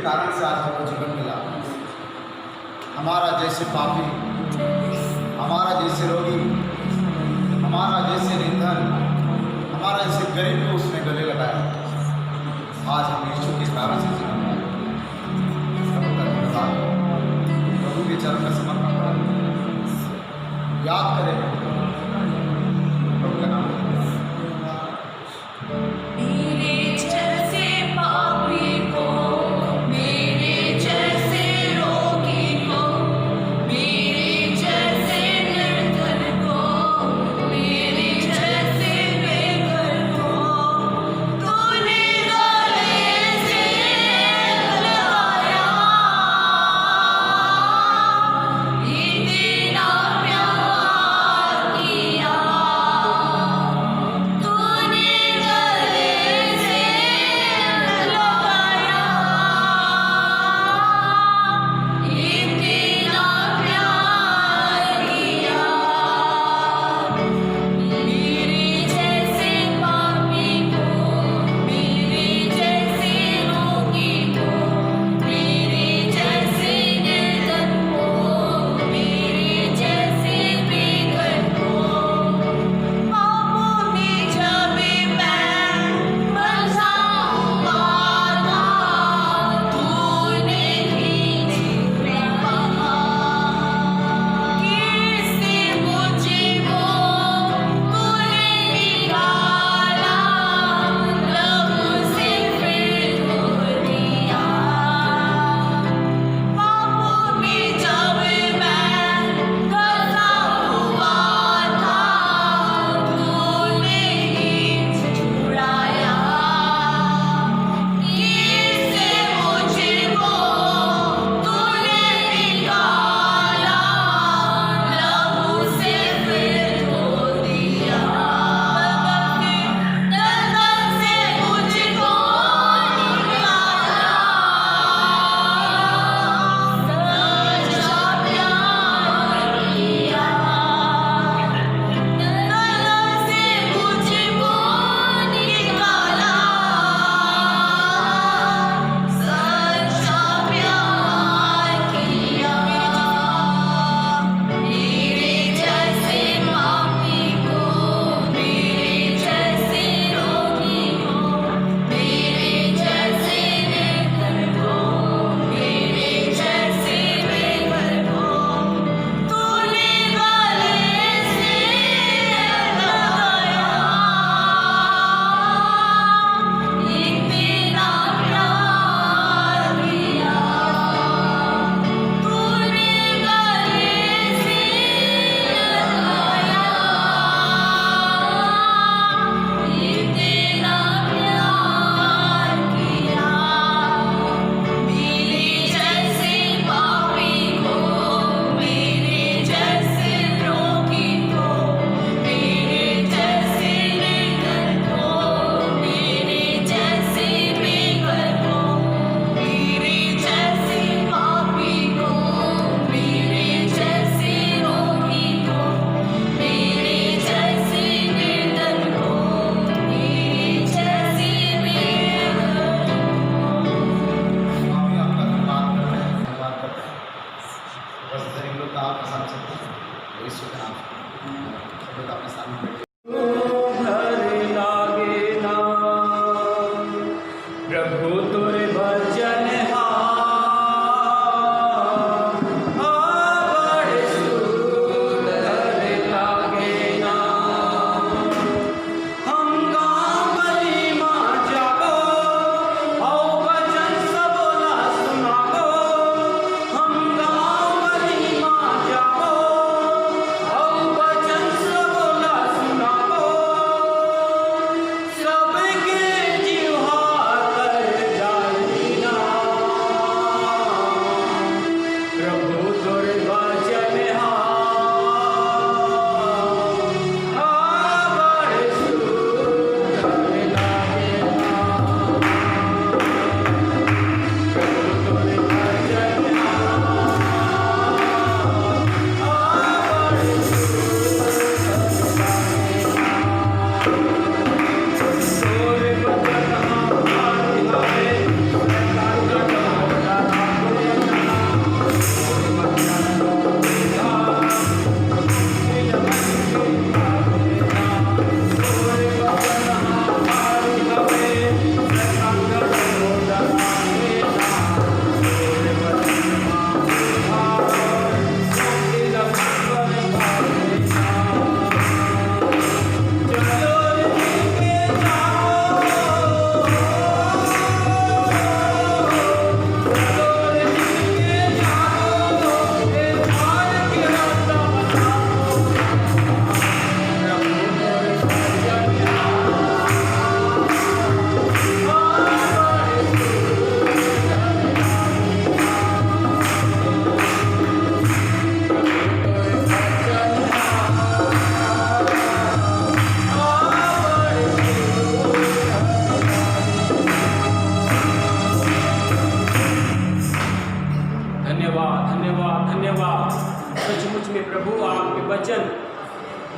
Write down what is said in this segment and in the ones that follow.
कारण से आज हमको जीवन मिला। हमारा जैसे पापी, हमारा जैसे रोगी, हमारा जैसे निर्धन, हमारा जैसे गरीब को उसने गले लगाया। आज हम यीशु के कारण से जीवन पाए। प्रभु का धन्यवाद, प्रभु के चरण में समर्पण करें, याद करें प्रभु का नाम।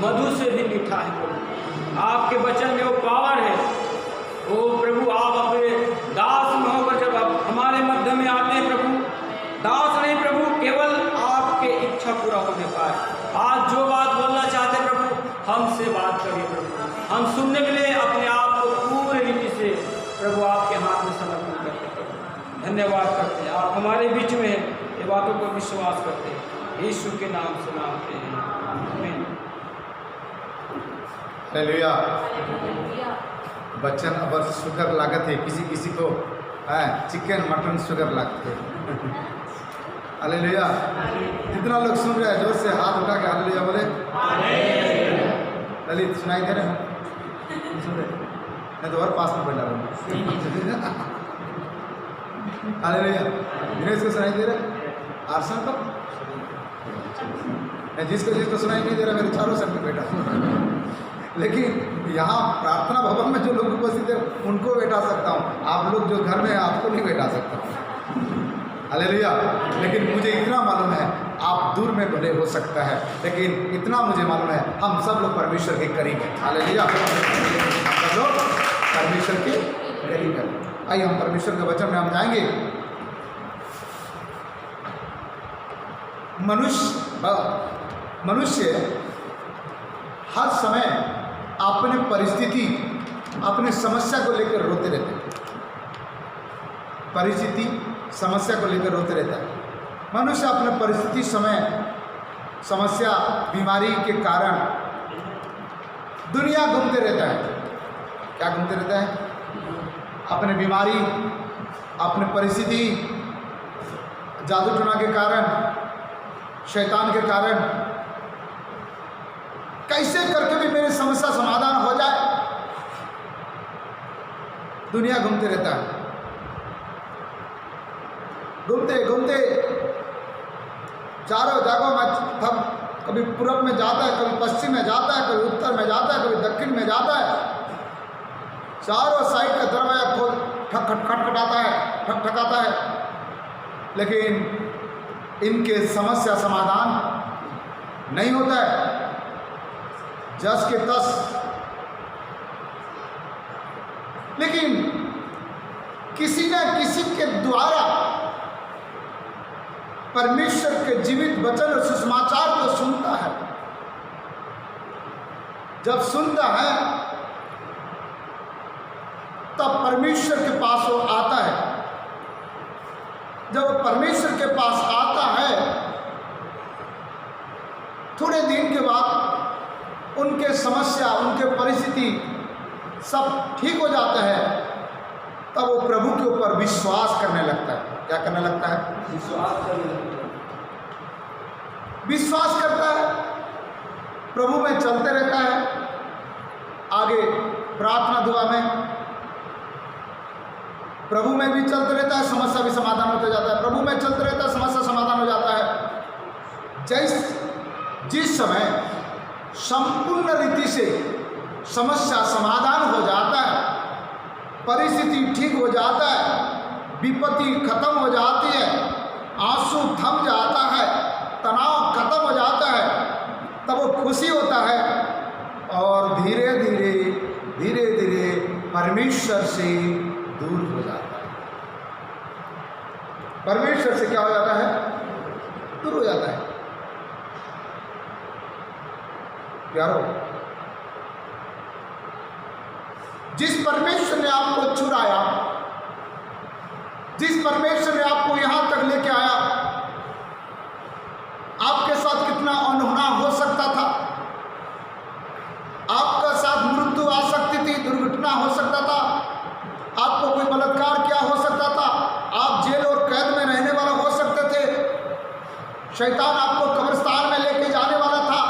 मधु से भी मीठा है प्रभु। आपके वचन में वो पावर है। ओ प्रभु, आप अपने दास में होकर जब आप हमारे मध्य में आते हैं प्रभु, दास नहीं प्रभु, केवल आपके इच्छा पूरा होने पाए। आज जो बात बोलना चाहते हैं प्रभु, हमसे बात करिए प्रभु। हम सुनने के लिए अपने आप को पूरी रीति से प्रभु आपके हाथ में समर्पण करते हैं प्रभु। धन्यवाद करते हैं, आप हमारे बीच में ये बातों को विश्वास करते हैं। यीशु के नाम से मांगते हैं, आमीन। हालेलुया। बच्चन अब शुगर लागत है, किसी किसी को चिकन मटन शुगर लागते है। हालेलुया। जितना लोग सुन रहे हैं जोर से हाथ उठा के हालेलुया बोले। ललित सुनाई दे रहे हैं? सुन रहे नहीं तो और पास में बैठा रहा। हालेलुया। दिनेश को सुनाई दे रहा? आर्सन को जिसको सुनाई नहीं दे रहा, मेरे चारों सर में बैठा। लेकिन यहाँ प्रार्थना भवन में जो लोग उपस्थित है उनको बैठा सकता हूँ, आप लोग जो घर में हैं आपको नहीं बैठा सकता हूँ। हालेलुया। लेकिन मुझे इतना मालूम है, आप दूर में भले हो सकता है, लेकिन इतना मुझे मालूम है हम सब लोग परमेश्वर के करीब हैं। हालेलुया। सब लोग परमेश्वर के करीब हैं। आइए हम परमेश्वर के वचन में हम जाएंगे। मनुष्य हर समय अपने परिस्थिति, अपने समस्या को लेकर रोते रहते हैं। परिस्थिति, समस्या को लेकर रोते रहता है। मनुष्य अपने परिस्थिति, समय, समस्या, बीमारी के कारण दुनिया घूमते रहता है। क्या घूमते रहता है? अपने बीमारी, अपने परिस्थिति, जादू टोना के कारण, शैतान के कारण, कैसे करके भी मेरी समस्या समाधान हो जाए, दुनिया घूमते रहता है। घूमते घूमते चारों जगहों में थम, कभी पूर्व में जाता है, कभी पश्चिम में जाता है, कभी उत्तर में जाता है, कभी दक्षिण में जाता है। चारों साइड का दरवाजा खोल खटखटाता है, ठकठकाता है, लेकिन इनके समस्या समाधान नहीं होता है। जस के तस। लेकिन किसी न किसी के द्वारा परमेश्वर के जीवित वचन और सुसमाचार को सुनता है। जब सुनता है तब परमेश्वर के पास वो आता है। जब वो परमेश्वर के पास आता है, थोड़े दिन के बाद उनके समस्या, उनके परिस्थिति सब ठीक हो जाता है। तब वो प्रभु के ऊपर विश्वास करने लगता है। क्या करने लगता है? विश्वास करता है, प्रभु में चलते रहता है। आगे प्रार्थना दुआ में प्रभु में भी चलते रहता है, समस्या भी समाधान होता जाता है। प्रभु में चलते रहता है, समस्या समाधान हो जाता है। जिस समय संपूर्ण रीति से समस्या समाधान हो जाता है, परिस्थिति ठीक हो जाता है, विपत्ति खत्म हो जाती है, आंसू थम जाता है, तनाव खत्म हो जाता है, तब वो खुशी होता है और धीरे धीरे परमेश्वर से दूर हो जाता है। परमेश्वर से क्या हो जाता है? दूर हो जाता है। प्यारो, जिस परमेश्वर ने आपको छुड़ाया, जिस परमेश्वर ने आपको यहां तक लेके आया, आपके साथ कितना अनहोना हो सकता था। आपका साथ मृत्यु आ सकती थी, दुर्घटना हो सकता था, आपको कोई बलात्कार क्या हो सकता था, आप जेल और कैद में रहने वाला हो सकते थे, शैतान आपको कब्रिस्तान में लेके जाने वाला था।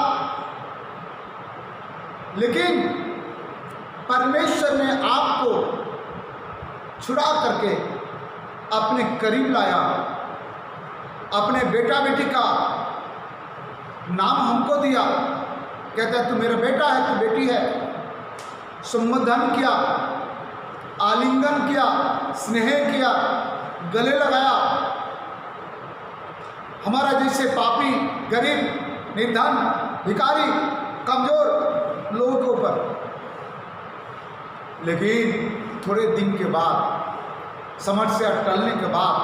लेकिन परमेश्वर ने आपको छुड़ा करके अपने करीब लाया। अपने बेटा बेटी का नाम हमको दिया। कहता है तू मेरा बेटा है, तू बेटी है। संबोधन किया, आलिंगन किया, स्नेह किया, गले लगाया। हमारा जैसे पापी, गरीब, निर्धन, भिखारी कमज़ोर लोगों के ऊपर। लेकिन थोड़े दिन के बाद, समस्या टलने के बाद,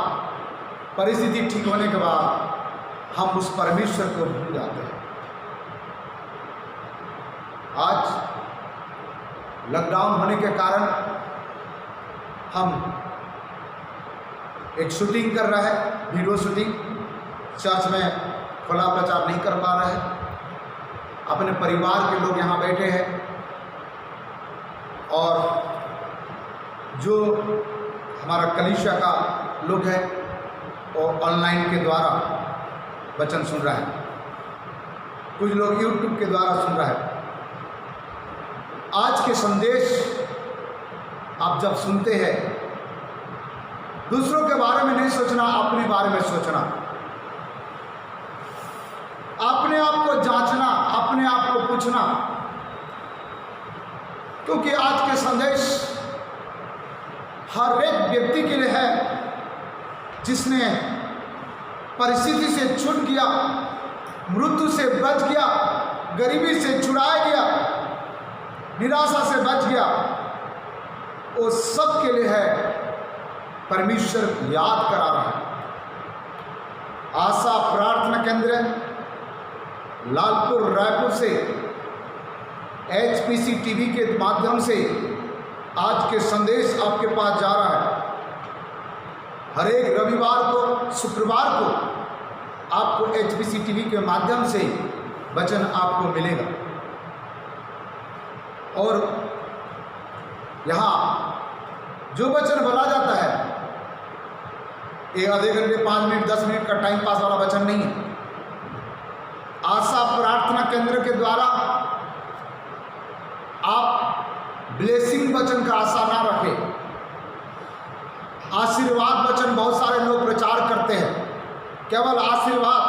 परिस्थिति ठीक होने के बाद हम उस परमेश्वर को भूल जाते हैं। आज लॉकडाउन होने के कारण हम एक शूटिंग कर रहे हैं, वीडियो शूटिंग। चर्च में खुला प्रचार नहीं कर पा रहे हैं। अपने परिवार के लोग यहाँ बैठे हैं और जो हमारा कलीसिया का लोग है वो ऑनलाइन के द्वारा वचन सुन रहा है, कुछ लोग यूट्यूब के द्वारा सुन रहा है। आज के संदेश आप जब सुनते हैं, दूसरों के बारे में नहीं सोचना, अपने बारे में सोचना, अपने आप को जांचना, अपने आप को पूछना। क्योंकि आज के संदेश हर एक व्यक्ति के लिए है जिसने परिस्थिति से छूट गया, मृत्यु से बच गया, गरीबी से छुड़ाया गया, निराशा से बच गया। वो सब के लिए है परमेश्वर याद करा रहा है। आशा प्रार्थना केंद्र लालपुर रायपुर से HPC टीवी के माध्यम से आज के संदेश आपके पास जा रहा है। हर एक रविवार को, शुक्रवार को आपको HPC टीवी के माध्यम से वचन आपको मिलेगा। और यहाँ जो वचन बोला जाता है ये आधे घंटे, 5 मिनट, 10 मिनट का टाइम पास वाला वचन नहीं है। आशा प्रार्थना केंद्र के द्वारा आप ब्लेसिंग वचन का आशा ना रखें। आशीर्वाद वचन बहुत सारे लोग प्रचार करते हैं, केवल आशीर्वाद।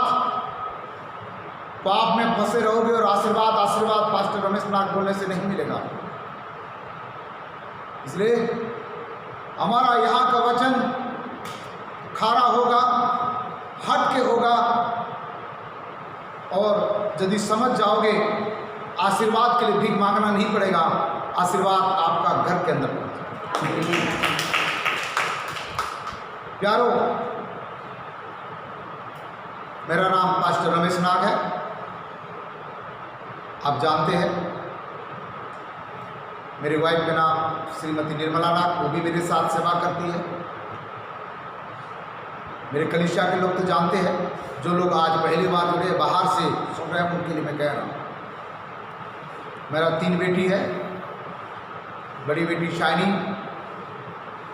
पाप में फंसे रहोगे और आशीर्वाद आशीर्वाद पास्टर रमेश नाग बोलने से नहीं मिलेगा। इसलिए हमारा यहाँ का वचन खारा होगा, हट के होगा, और यदि समझ जाओगे आशीर्वाद के लिए भीख मांगना नहीं पड़ेगा, आशीर्वाद आपका घर के अंदर पहुंचेगा। प्यारो, मेरा नाम पास्टर रमेश नाग है, आप जानते हैं। मेरी वाइफ का नाम श्रीमती निर्मला नाग, वो भी मेरे साथ सेवा करती है। मेरे कलीसिया के लोग तो जानते हैं, जो लोग आज पहली बार जुड़े, बाहर से सुन रहे हैं, उनके लिए मैं कह रहा हूँ। मेरा 3 बेटी है। बड़ी बेटी शाइनी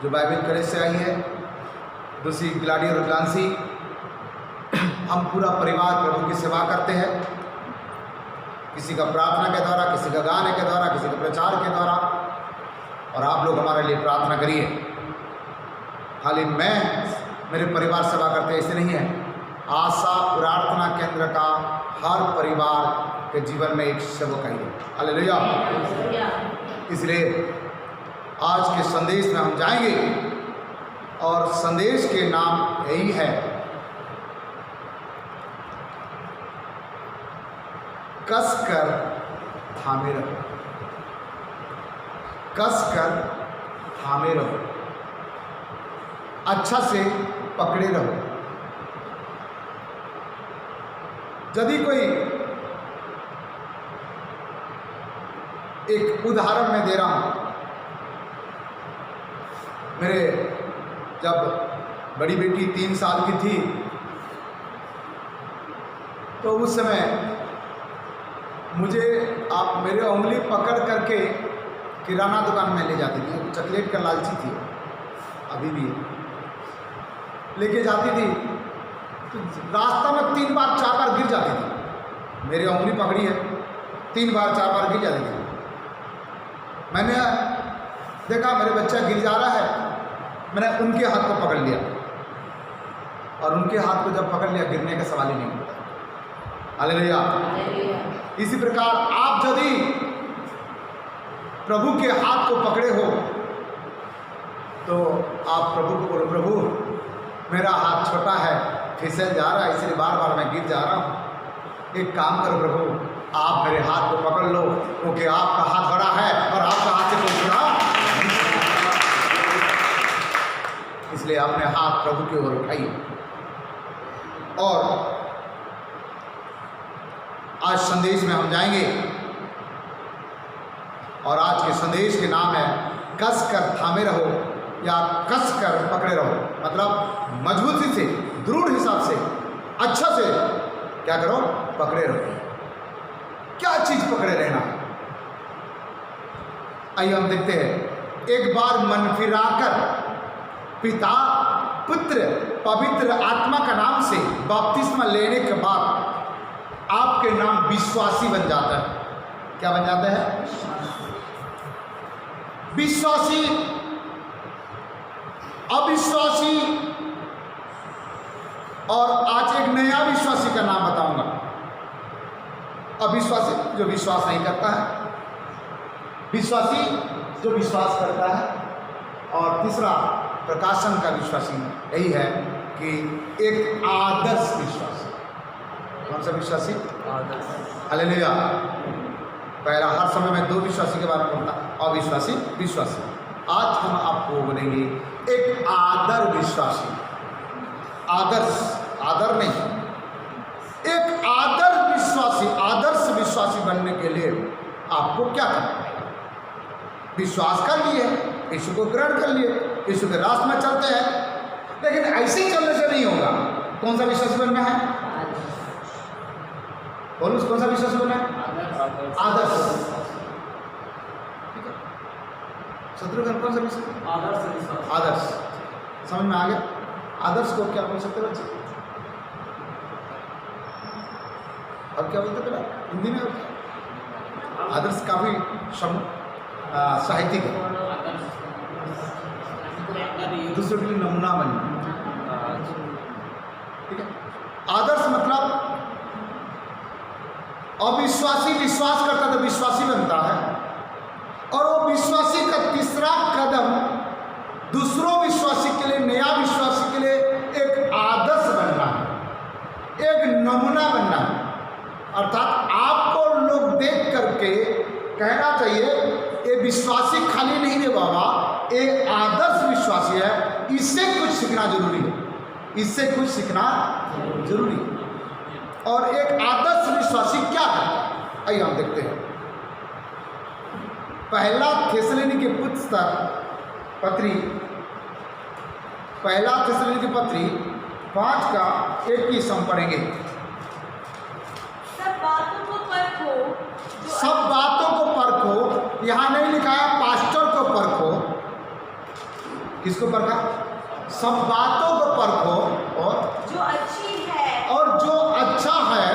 जो बाइबल कॉलेज से आई है, दूसरी ग्लाडी और ग्लांसी। हम पूरा परिवार प्रभु की सेवा करते हैं, किसी का प्रार्थना के द्वारा, किसी का गाने के द्वारा, किसी का प्रचार के द्वारा। और आप लोग हमारे लिए प्रार्थना करिए। खाली मैं, मेरे परिवार सेवा करते ऐसे नहीं है। आशा प्रार्थना केंद्र का हर परिवार के जीवन में एक सेवकाई है। हालेलुया। इसलिए आज के संदेश में हम जाएंगे और संदेश के नाम यही है, कस कर थामे रहो। कस कर थामे रहो, अच्छा से पकड़े रहो। यदि कोई, एक उदाहरण मैं दे रहा हूं। मेरे जब बड़ी बेटी 3 साल की थी तो उस समय मुझे आप मेरे उंगली पकड़ करके किराना दुकान में ले जाती थी। चॉकलेट का लालची थी, अभी भी लेके जाती थी। तो रास्ता में 3 बार 4 बार गिर जाती थी। मेरी उंगली पकड़ी है, 3 बार 4 बार गिर जाती थी। मैंने देखा मेरे बच्चा गिर जा रहा है, मैंने उनके हाथ को पकड़ लिया, और उनके हाथ को जब पकड़ लिया गिरने का सवाल ही नहीं होता। हालेलुया। इसी प्रकार आप यदि प्रभु के हाथ को पकड़े हो तो आप प्रभु को बोलो, प्रभु मेरा हाथ छोटा है, फिसल जा रहा है, इसलिए बार बार मैं गिर जा रहा हूँ। एक काम करो प्रभु, आप मेरे हाथ को पकड़ लो, क्योंकि आपका हाथ बड़ा है और आपका हाथ से कोई छुड़ा नहीं सकता। इसलिए अपने हाथ प्रभु की ओर उठाइए। और आज संदेश में हम जाएंगे, और आज के संदेश के नाम है कस कर थामे रहो या कस कर पकड़े रहो। मतलब मजबूती से, दृढ़ हिसाब से, अच्छा से क्या करो, पकड़े रहो। क्या चीज पकड़े रहना? आइए हम देखते हैं। एक बार मन फिराकर पिता, पुत्र, पवित्र आत्मा का नाम से बपतिस्मा लेने के बाद आपके नाम विश्वासी बन जाता है। क्या बन जाता है? विश्वासी, अविश्वासी, और आज एक नया विश्वासी का नाम बताऊंगा। अविश्वासी जो विश्वास नहीं करता है, विश्वासी जो विश्वास करता है, और तीसरा प्रकाशन का विश्वासी यही है कि एक आदर्श विश्वासी। कौन सा विश्वासी? हालेलुया। पहला हर समय में दो विश्वासी के बारे में बोलता, अविश्वासी, विश्वासी। आज हम आपको बोलेंगे एक आदर विश्वासी। आदर्श, आदर नहीं, एक आदर विश्वासी, आदर्श विश्वासी बनने के लिए आपको क्या करना है? विश्वास कर लिए, यीशु को ग्रहण कर लिए, यीशु के रास्ते में चलते हैं, लेकिन ऐसे ही चलने से नहीं होगा। कौन सा विश्वासी बनना है? बोलो, कौन सा विश्वासी बनना है? आदर्श। ठीक है, शत्रुघ्न कौन सा विश्वास? आदर्श। आदर्श समझ में आ गया? आदर्श को क्या बोल सकते बच्चे? अब क्या बोलते पहले हिंदी में? आदर्श काफी साहित्यिक है, दूसरों के लिए नमूना बनना। ठीक है, आदर्श मतलब अविश्वासी विश्वास करता तो विश्वासी बनता है, और वो विश्वासी का तीसरा कदम दूसरों विश्वासी के लिए, नया विश्वासी के लिए एक आदर्श बनना है, एक नमूना बनना है। अर्थात आपको लोग देख करके कहना चाहिए ये विश्वासी खाली नहीं है बाबा, एक आदर्श विश्वासी है, इससे कुछ सीखना जरूरी है, इससे कुछ सीखना जरूरी है। और एक आदर्श विश्वासी क्या है, आइए हम देखते हैं। पहला थिस्सलुनीके पत्री, पहला थिस्सलुनीके पत्री 5:21 हम पढ़ेंगे। सब बातों को परखो, सब बातों को परखो, यहां नहीं लिखा है पास्टर को परखो। किसको परखा? सब बातों को परखो, और जो अच्छी है, और जो अच्छा है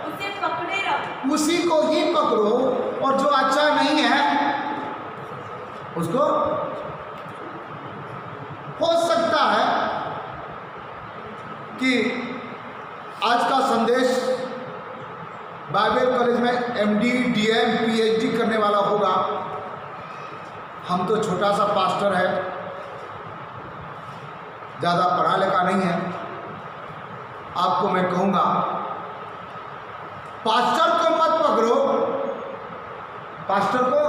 उसे पकड़े रहो। उसी को ही पकड़ो, और जो अच्छा नहीं है उसको, हो सकता है कि आज का संदेश बाइबल कॉलेज में MD, DM, PhD करने वाला होगा। हम तो छोटा सा पास्टर है, ज़्यादा पढ़ा लिखा नहीं है। आपको मैं कहूँगा पास्टर को मत पकड़ो, पास्टर को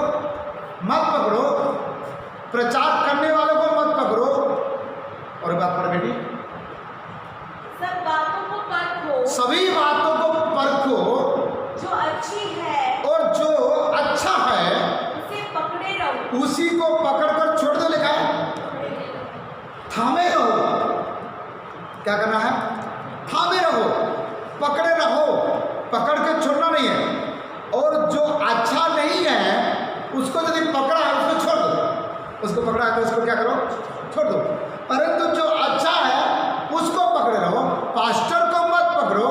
मत पकड़ो, प्रचार करने वालों को मत पकड़ो। और बात पर बेटी, सब बातों को परखो, सभी बातों को परखो, जो अच्छी है, और जो अच्छा है उसे पकड़े रहो। उसी को पकड़कर छोड़ दो, लिखा है थामे रहो। क्या करना है? थामे रहो, पकड़े रहो, पकड़ के छोड़ना नहीं है। और जो अच्छा नहीं है उसको यदि पकड़ा है उसको छोड़ दो, उसको पकड़ा है तो उसको क्या करो? छोड़ दो। परंतु जो अच्छा है उसको पकड़े रहो। पास्टर को मत पकड़ो,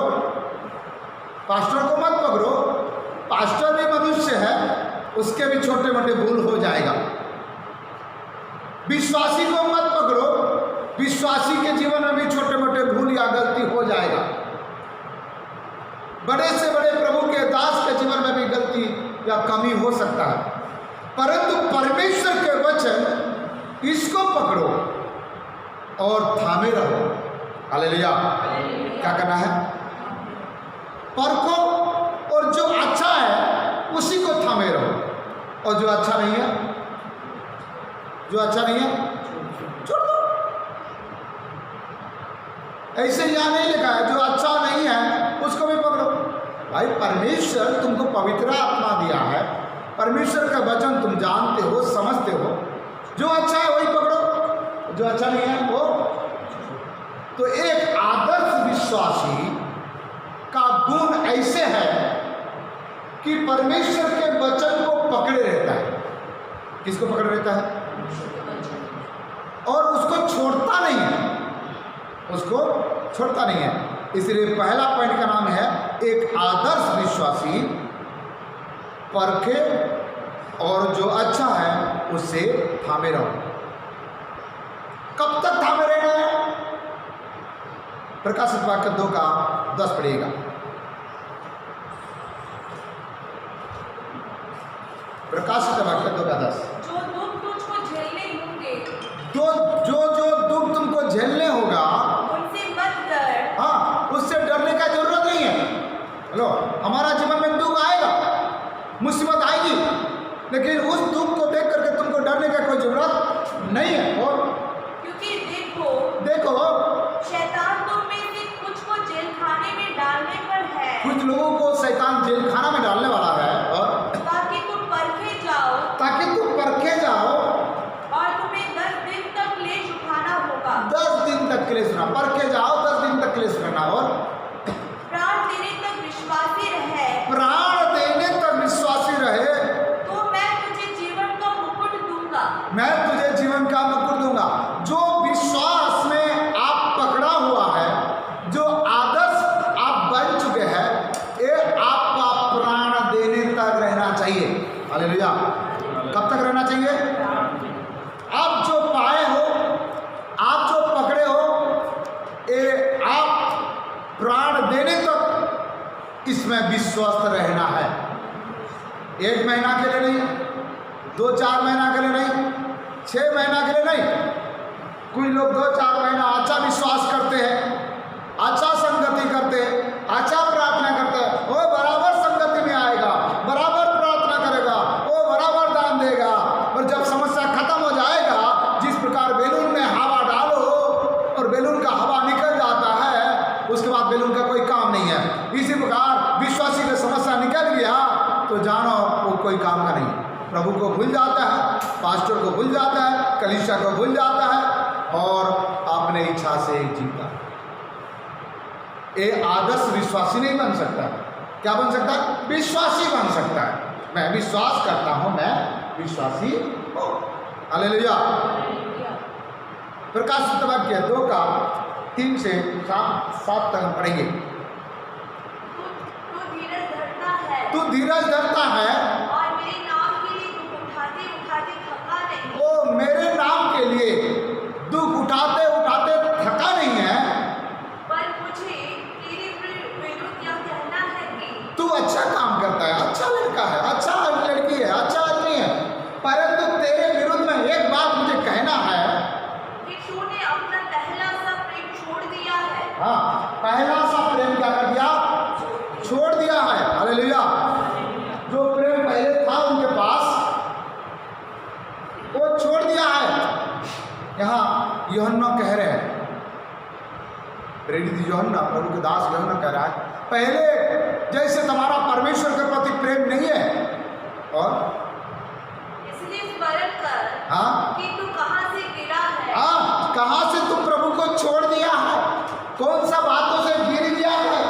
पास्टर को मत पकड़ो। पास्टर भी मनुष्य है, उसके भी छोटे मोटे भूल हो जाएगा। विश्वासी को मत पकड़ो, विश्वासी के जीवन में भी छोटे मोटे भूल या गलती हो जाएगा। बड़े से बड़े प्रभु के दास के जीवन में भी गलती या कमी हो सकता है। परंतु परमेश्वर के वचन इसको पकड़ो और थामे रहो। हालेलुया। क्या करना है? परखो, और जो अच्छा है और जो अच्छा नहीं है, जो अच्छा नहीं है छोड़ दो। ऐसे यहाँ नहीं लिखा है जो अच्छा नहीं है उसको भी पकड़ो। भाई परमेश्वर तुमको पवित्र आत्मा दिया है, परमेश्वर का वचन तुम जानते हो, समझते हो, जो अच्छा है वही पकड़ो, जो अच्छा नहीं है वो। तो एक आदर्श विश्वासी का गुण ऐसे है कि परमेश्वर के वचन को पकड़े रहता है। किसको पकड़े रहता है? और उसको छोड़ता नहीं है, उसको छोड़ता नहीं है। इसलिए पहला पॉइंट का नाम है एक आदर्श विश्वासी परखे और जो अच्छा है उससे थामे रहो। कब तक थामे रहना है? प्रकाशित वाक्य 2:10 पढ़िएगा। प्रकाशित वाक्य 2:10। जो दुख तुझको झेलने होंगे, तो जो दुख तुमको झेलने होगा उनसे मत डर। हाँ, उससे डरने का जरूरत नहीं है। हेलो, हमारा जीवन में दुख आएगा, मुसीबत आएगी, लेकिन उस दुख को देख करके तुमको डरने का कोई जरूरत नहीं है। और क्योंकि देखो शैतान तुम में से कुछ को जेल खाने में डालने पर है, कुछ लोगों को शैतान जेल खाना में डालने वाला है, और ताकि तुम परखे जाओ और तुम्हें 10 दिन तक क्लेश उठाना होगा। 10 दिन तक क्लेश रहना, परखे जाओ, 10 दिन तक क्लेश रहना, और प्राण देने तक विश्वासी रहे, प्राण देने तक विश्वासी रहे तो मैं तुझे जीवन का मुकुट दूंगा। मैं तुझे जीवन का मुकुट दूंगा। जो विश्वास में आप पकड़ा हुआ है, जो आदर्श आप बन चुके हैं, ये आपका प्राण देने तक रहना चाहिए। हालेलुया। कब तक रहना चाहिए? आप जो पाए हो, आप जो पकड़े हो, ये आप प्राण देने तक इसमें विश्वस्त रहना है। 1 महीना के लिए नहीं, 2-4 महीना के लिए नहीं, 6 महीना के लिए नहीं। कुछ लोग 2-4 महीना अच्छा विश्वास करते हैं, अच्छा संगति करते हैं, अच्छा प्रार्थना करते हैं, वो बराबर संगति में आएगा, बराबर प्रार्थना करेगा, वो बराबर दान देगा। और जब समस्या खत्म हो जाएगा, जिस प्रकार बैलून में हवा डालो और बैलून का हवा निकल जाता है, उसके बाद बैलून का कोई काम नहीं है। इसी प्रकार विश्वासी की समस्या निकल गया तो जानो वो कोई काम का नहीं। प्रभु को भूल जाता है, पास्टर को भूल जाता है, कलीसिया को भूल जाता है और अपने इच्छा से जीता है। ये आदर्श विश्वासी नहीं बन सकता। क्या बन सकता है? विश्वासी बन सकता है। मैं विश्वास करता हूं, मैं विश्वासी हूं। हालेलुया। प्रकाशित वाक्य 2:3 से 7 तक हम पढ़ेंगे। तू धीरज धरता है और मेरे नाम के लिए दुख उठाते उठाते थका नहीं। वो मेरे नाम के लिए दुख उठाते उठाते थका नहीं है। पर मुझे तेरे विरुद्ध यह कहना है कि तू अच्छा काम करता है, अच्छा लड़का है, अच्छा लड़की है, अच्छा आदमी है, परंतु तेरे विरुद्ध में एक बात मुझे कहना है कि तूने अपना पहला सा प्रेम छोड़ दिया है। हाँ, पहला सा प्रेम क्या कर दिया? छोड़ दिया है। हालेलुया। जो प्रेम पहले था उनके पास, वो छोड़ दिया है। यहाँ यूहन्ना कह रहे हैं, प्रेरित यूहन्ना, प्रभु के दास यूहन्ना कह रहा है, पहले जैसे तुम्हारा परमेश्वर के प्रति प्रेम नहीं है, और इसलिए स्मरण कर हाँ कि तू कहाँ से गिरा है। हाँ, कहाँ से तुम प्रभु को छोड़ दिया है? कौन सा बातों से गिर गया है?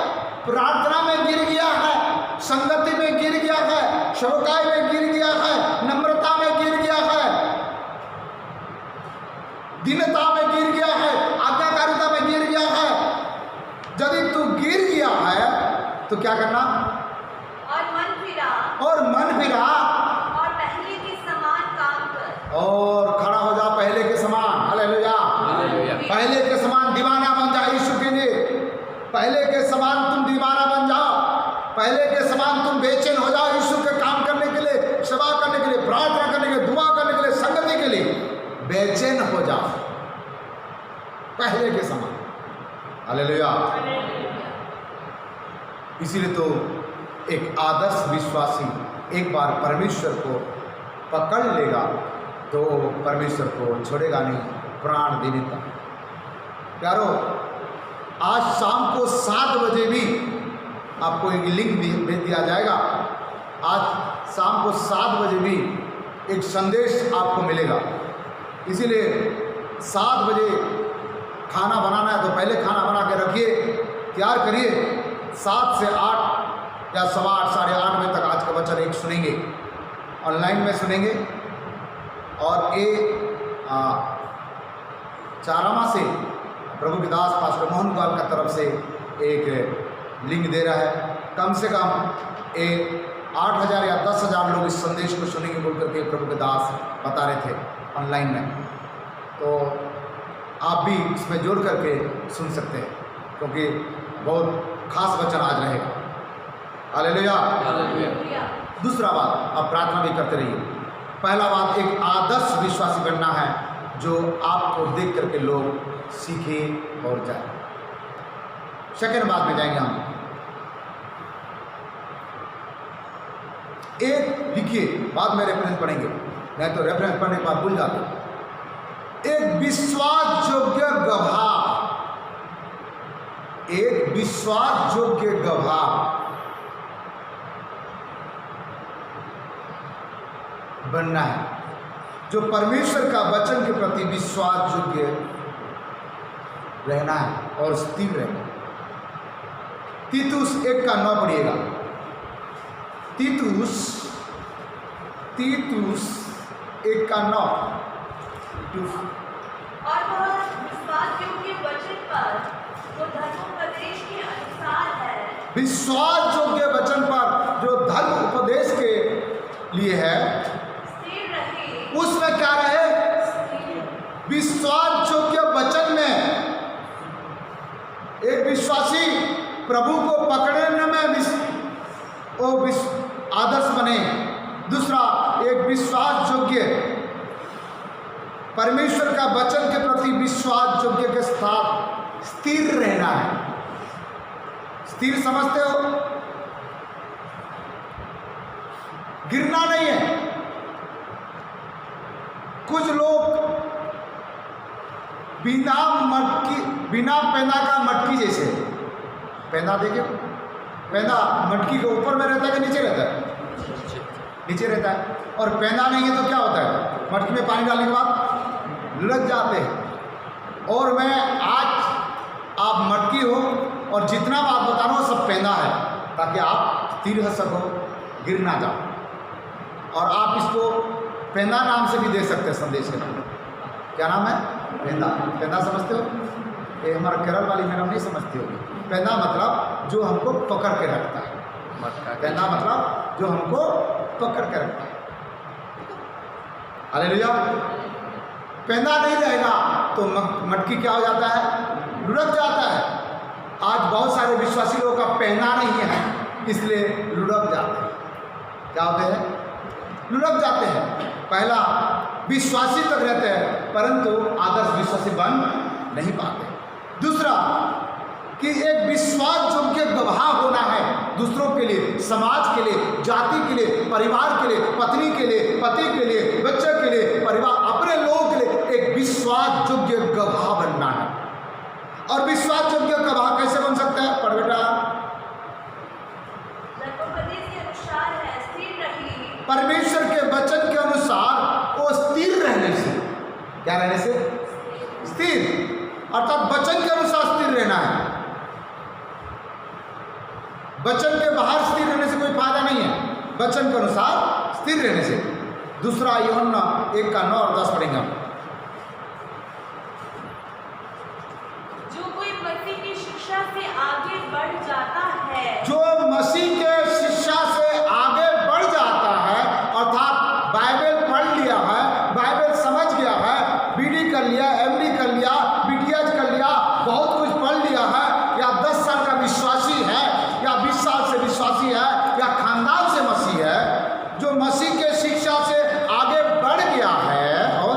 प्रार्थना में गिर गया है, संगति में गिर गया है, सेवकाई में गिर गया है, नम्रता में गिर गया है, दीनता में गिर गया है, आज्ञाकारिता में गिर गया है। यदि तू गिर गया है तो क्या करना? और मन फिरा और पहले के समान काम कर। और खड़ा हो जा पहले के समान। हालेलुया। पहले के समान दीवाना बन जा यीशु के लिए। पहले के समान तुम दीवाना बन जाओ, पहले के समान तुम बेचैन हो जाओ यीशु के काम करने के लिए, सेवा करने के लिए, प्रार्थना करने के लिए, दुआ करने के लिए, संगति के लिए बेचैन हो जाओ पहले के समान। हालेलुया। इसीलिए तो एक आदर्श विश्वासी एक बार परमेश्वर को पकड़ लेगा तो परमेश्वर को छोड़ेगा नहीं, प्राण देने तक। प्यारो, आज शाम को 7 बजे भी आपको एक लिंक भेज दिया जाएगा। आज शाम को 7 बजे भी एक संदेश आपको मिलेगा। इसीलिए 7 बजे खाना बनाना है तो पहले खाना बना के रखिए, तैयार करिए। 7 से 8 या 8:15 साढ़े 8 बजे तक आज का वचन एक सुनेंगे, ऑनलाइन में सुनेंगे। और ये चारामा से प्रभु के दास पास्टर मोहन गोयल की तरफ से एक लिंक दे रहा है। कम से कम 8,000 या 10,000 लोग इस संदेश को सुनेंगे बोल करके प्रभु के दास बता रहे थे ऑनलाइन में। तो आप भी इसमें जोड़ करके सुन सकते हैं, क्योंकि बहुत खास वचन आज रहेगा। हालेलुया। दूसरा बात, आप प्रार्थना भी करते रहिए। पहला बात, एक आदर्श विश्वासी बनना है जो आपको देख करके लोग सीखे और जाए। सेकंड बात में जाएंगे हम। एक लिखिए, बाद में रेफरेंस पढ़ेंगे, नहीं तो रेफरेंस पढ़ने के बाद भूल जाते। एक विश्वास योग्य गवाह, एक विश्वास योग्य गवाह बनना है, जो परमेश्वर का वचन के प्रति विश्वास योग्य रहना है और स्थिर रहना है। तीतुस 1:9 पढ़िएगा। तीतुस 1:9। और वह विश्वास योग्य वचन पर जो धर्मोपदेश के अनुसार है, विश्वास योग्य वचन पर जो धर्म उपदेश के लिए है, स्थिर रहे। उसमें क्या रहे? विश्वास योग्य वचन में एक विश्वासी प्रभु को पकड़ने में आदर्श बने। दूसरा, एक विश्वास योग्य परमेश्वर का वचन के प्रति विश्वास योग्य के साथ स्थिर रहना है। स्थिर समझते हो? गिरना नहीं है। कुछ लोग बिना पेंदा का मटकी जैसे, पेंदा देखे, पेंदा मटकी के ऊपर में रहता है कि नीचे रहता है? नीचे रहता है। और पेंदा नहीं है तो क्या होता है? मटकी में पानी डालने के बाद लुढ़क जाते हैं। और मैं आज आप मटकी हो और जितना बात बता रहा हूँ सब पेंदा है, ताकि आप स्थिर रह सको, गिर ना जाओ। और आप इसको पेंदा नाम से भी दे सकते हैं संदेश के नाम। क्या नाम है? पेंदा। पेंदा समझते हो? ये हमारा केरल वाली मैडम नहीं समझती होगी। पेंदा मतलब जो हमको पकड़ के रखता है। पेंदा मतलब जो हमको पकड़ के रखता है। हालेलुया। पेंदा नहीं रहेगा तो मटकी क्या हो जाता है? लुढ़क जाता है। आज बहुत सारे विश्वासी लोगों का पेंदा नहीं है, इसलिए लुढ़क जाते हैं। क्या होते हैं? लुढ़क जाते हैं। पहला, विश्वासी तक रहते हैं परंतु आदर्श विश्वासी बन नहीं पाते। दूसरा, कि एक विश्वास योग्य गवाह होना है दूसरों के लिए, समाज के लिए, जाति के लिए, परिवार के लिए, पत्नी के लिए, पति के लिए, बच्चे के लिए, परिवार, अपने लोगों के लिए एक विश्वास योग्य गवाह बनना है। और विश्वास योग्य गवाह कैसे बन सकता है? पढ़ बेटा। परमेश्वर के वचन के अनुसार वो स्थिर रहने से। क्या रहने से? स्थिर। अर्थात वचन के अनुसार स्थिर रहना है। वचन के बाहर स्थिर रहने से कोई फायदा नहीं है, वचन के अनुसार स्थिर रहने से। दूसरा, यूहन्ना 1:9 और 10 पढ़ेंगे हम। जो कोई मसीह की शिक्षा से आगे बढ़ जाता है, जो मसीह के शिक्षा से आगे बढ़ जाता है, अर्थात बाइबल पढ़ लिया है, बाइबल समझ गया है, बीडी कर लिया, एमडी कर लिया, बीटीएच कर लिया, बहुत कुछ पढ़ लिया है, या 10 साल का विश्वासी है, या 20 साल से विश्वासी है, या खानदान से मसीह है, जो मसीह के शिक्षा से आगे बढ़ गया है और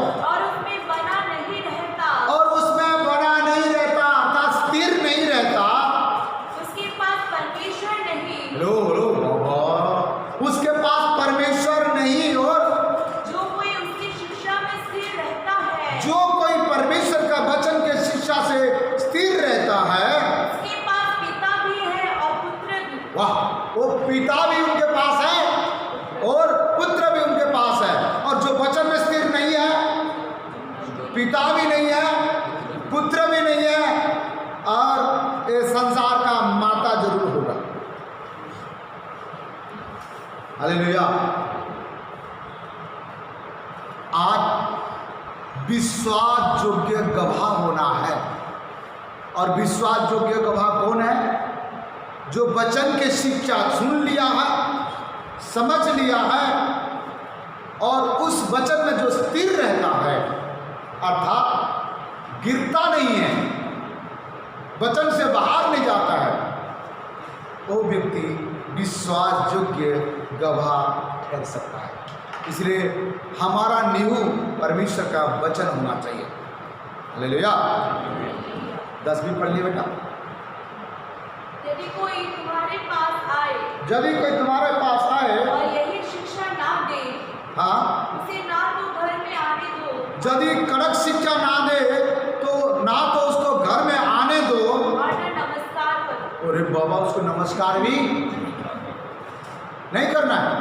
पिता भी उनके पास है और पुत्र भी उनके पास है। और जो वचन में स्थिर नहीं है, पिता भी नहीं है, पुत्र भी नहीं है, और ये संसार का माता जरूर होगा। हालेलुया। आज विश्वास योग्य गवाह होना है। और विश्वास योग्य गवाह कौन है? जो वचन के शिक्षा सुन लिया है, समझ लिया है और उस वचन में जो स्थिर रहता है, अर्थात गिरता नहीं है, वचन से बाहर नहीं जाता है, वो व्यक्ति विश्वास योग्य गवाह ठहर सकता है। इसलिए हमारा नींव परमेश्वर का वचन होना चाहिए। हालेलुया। 10वीं पढ़ लिया बेटा। यदि कोई तुम्हारे पास आए, यदि कोई तुम्हारे पास आए और यही शिक्षा ना दे, हाँ, उसे ना तो घर में आने दो, यदि कड़क शिक्षा ना दे तो ना तो उसको घर में आने दो और न नमस्कार करो। अरे बाबा, उसको नमस्कार भी नहीं करना है।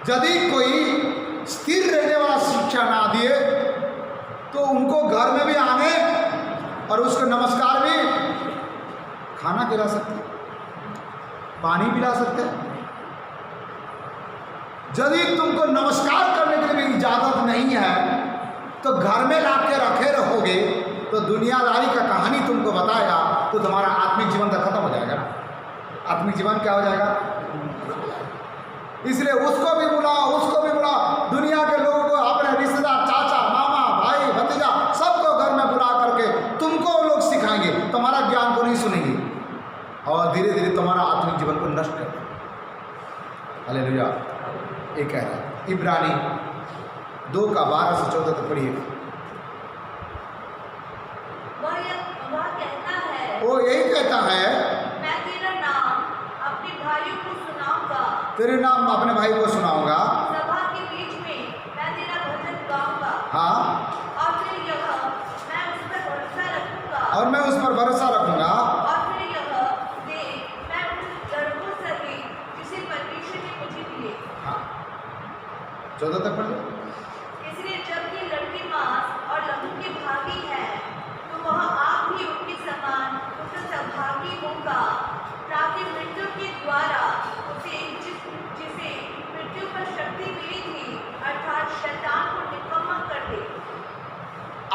यदि कोई स्थिर रहने वाला शिक्षा ना दिए तो उनको घर में भी आने और उसको नमस्कार भी, खाना खिला सकते, पानी पिला सकते। यदि तुमको नमस्कार करने के लिए भी इजाजत नहीं है तो घर में ला के रखे रहोगे तो दुनियादारी का कहानी तुमको बताएगा तो तुम्हारा आत्मिक जीवन तो खत्म हो जाएगा ना। आत्मिक जीवन क्या हो जाएगा? इसलिए उसको भी बुलाओ, उसको भी बुलाओ, दुनिया के लोगों को, अपने रिश्तेदार, चाचा, मामा, भाई, भतीजा, सबको घर में बुला करके तुमको लोग सिखाएंगे, तुम्हारा ज्ञान को नहीं सुनेंगे और धीरे धीरे तुम्हारा आत्मिक जीवन को नष्ट कर देंगे। हालेलुया। ये कह रहा है इब्रानी 2:12 से 14 तक पढ़िए। वह कहता है, वो यही कहता है, मैं तेरा नाम अपने भाइयों को सुनाऊंगा, तेरे नाम अपने भाई को सुनाऊंगा, सभा के बीच में मैं तेरा भजन गाऊंगा, हाँ, और फिर यह मैं उस पर भरोसा रखूंगा, और मैं उस पर भरोसा रखूंगा, और फिर यह देख मैं उस लड़कों सहित जिसे परमेश्वर ने मुझे दिए। हाँ, 14 तक पढ़ लो। इसलिए जब ये लड़के मांस और लहू के भागी हैं तो वह आप भी उनके समान उनका सौभागी होगा, ताकि मृत्यु के द्वारा उसे जिसे मृत्यु पर शक्ति मिली थी, अर्थात शैतान को निकम्मा कर दे।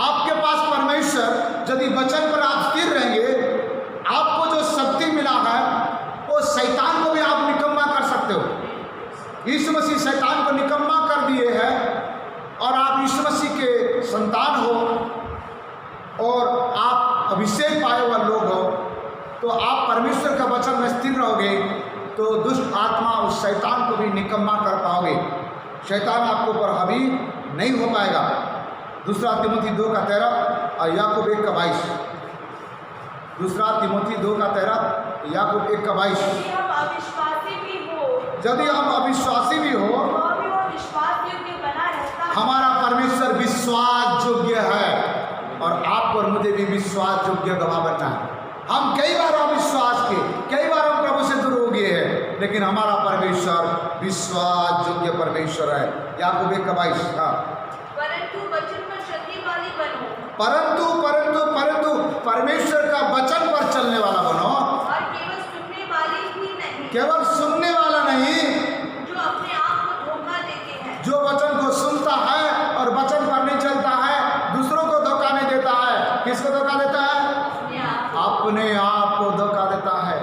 आपके पास परमेश्वर यदि वचन पर आप स्थिर रहेंगे, आपको जो शक्ति मिला है वो शैतान को भी आप निकम्मा कर सकते हो। यीशु मसीह शैतान को निकम्मा कर दिए हैं और आप यीशु मसीह के संतान हो और आप अभिषेक पाए हुए लोग हो, तो आप परमेश्वर का वचन में स्थिर रहोगे तो दुष्ट आत्मा उस शैतान को भी निकम्मा कर पाओगे। शैतान आपके ऊपर हावी नहीं हो पाएगा। 2 तिमोथी 2:13 और याकूब 1:22। 2 तिमोथी 2:13, याकूब 1:22। यदि हम अविश्वासी भी हो, यदि हम अविश्वासी भी हो तो भी वह विश्वास योग्य बना रहता है। हमारा परमेश्वर विश्वास योग्य है और आपको और मुझे भी विश्वास योग्य गवाह बनना है। हम कई बार अविश्वास के, कई बार हम प्रभु से दूर हो गए हैं, लेकिन हमारा परमेश्वर विश्वास योग्य परमेश्वर है। याकूब 1:22। हाँ, परंतु वचन पर चलने वाले बनो, परंतु परंतु परंतु परमेश्वर का वचन पर चलने वाला बनो, और केवल सुनने वाले ही नहीं, केवल सुनने वाला नहीं, जो अपने आप को धोखा देते हैं। जो वचन को सुनता है और वचन पर नहीं चलता है, दूसरों को धोखा नहीं देता है। किसको धोखा देता है? अपने आप को धोखा देता है।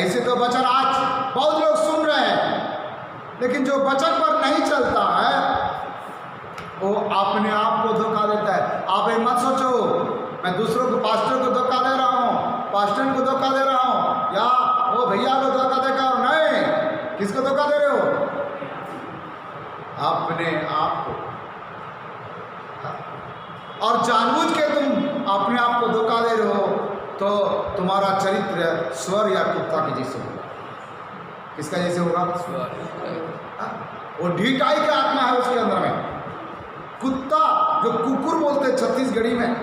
ऐसे तो वचन आज बहुत लोग सुन रहे हैं, लेकिन जो वचन पर नहीं चलता है वो अपने आप को धोखा देता है। आप ये मत सोचो मैं दूसरों को, पास्टर को धोखा दे रहा हूँ, पास्टर को धोखा दे रहा हूँ, या वो भैया को धोखा दे रहा हूँ। नहीं, किसको धोखा दे रहे हो? अपने आप को। और जानबूझ के तुम अपने आप को धोखा दे रहे हो तो तुम्हारा चरित्र स्वर या कुत्ता के जैसे होगा। किसका जैसे होगा? वो ढीठाई का आत्मा है उसके अंदर में। कुत्ता, जो कुकुर बोलते हैं छत्तीसगढ़ी में,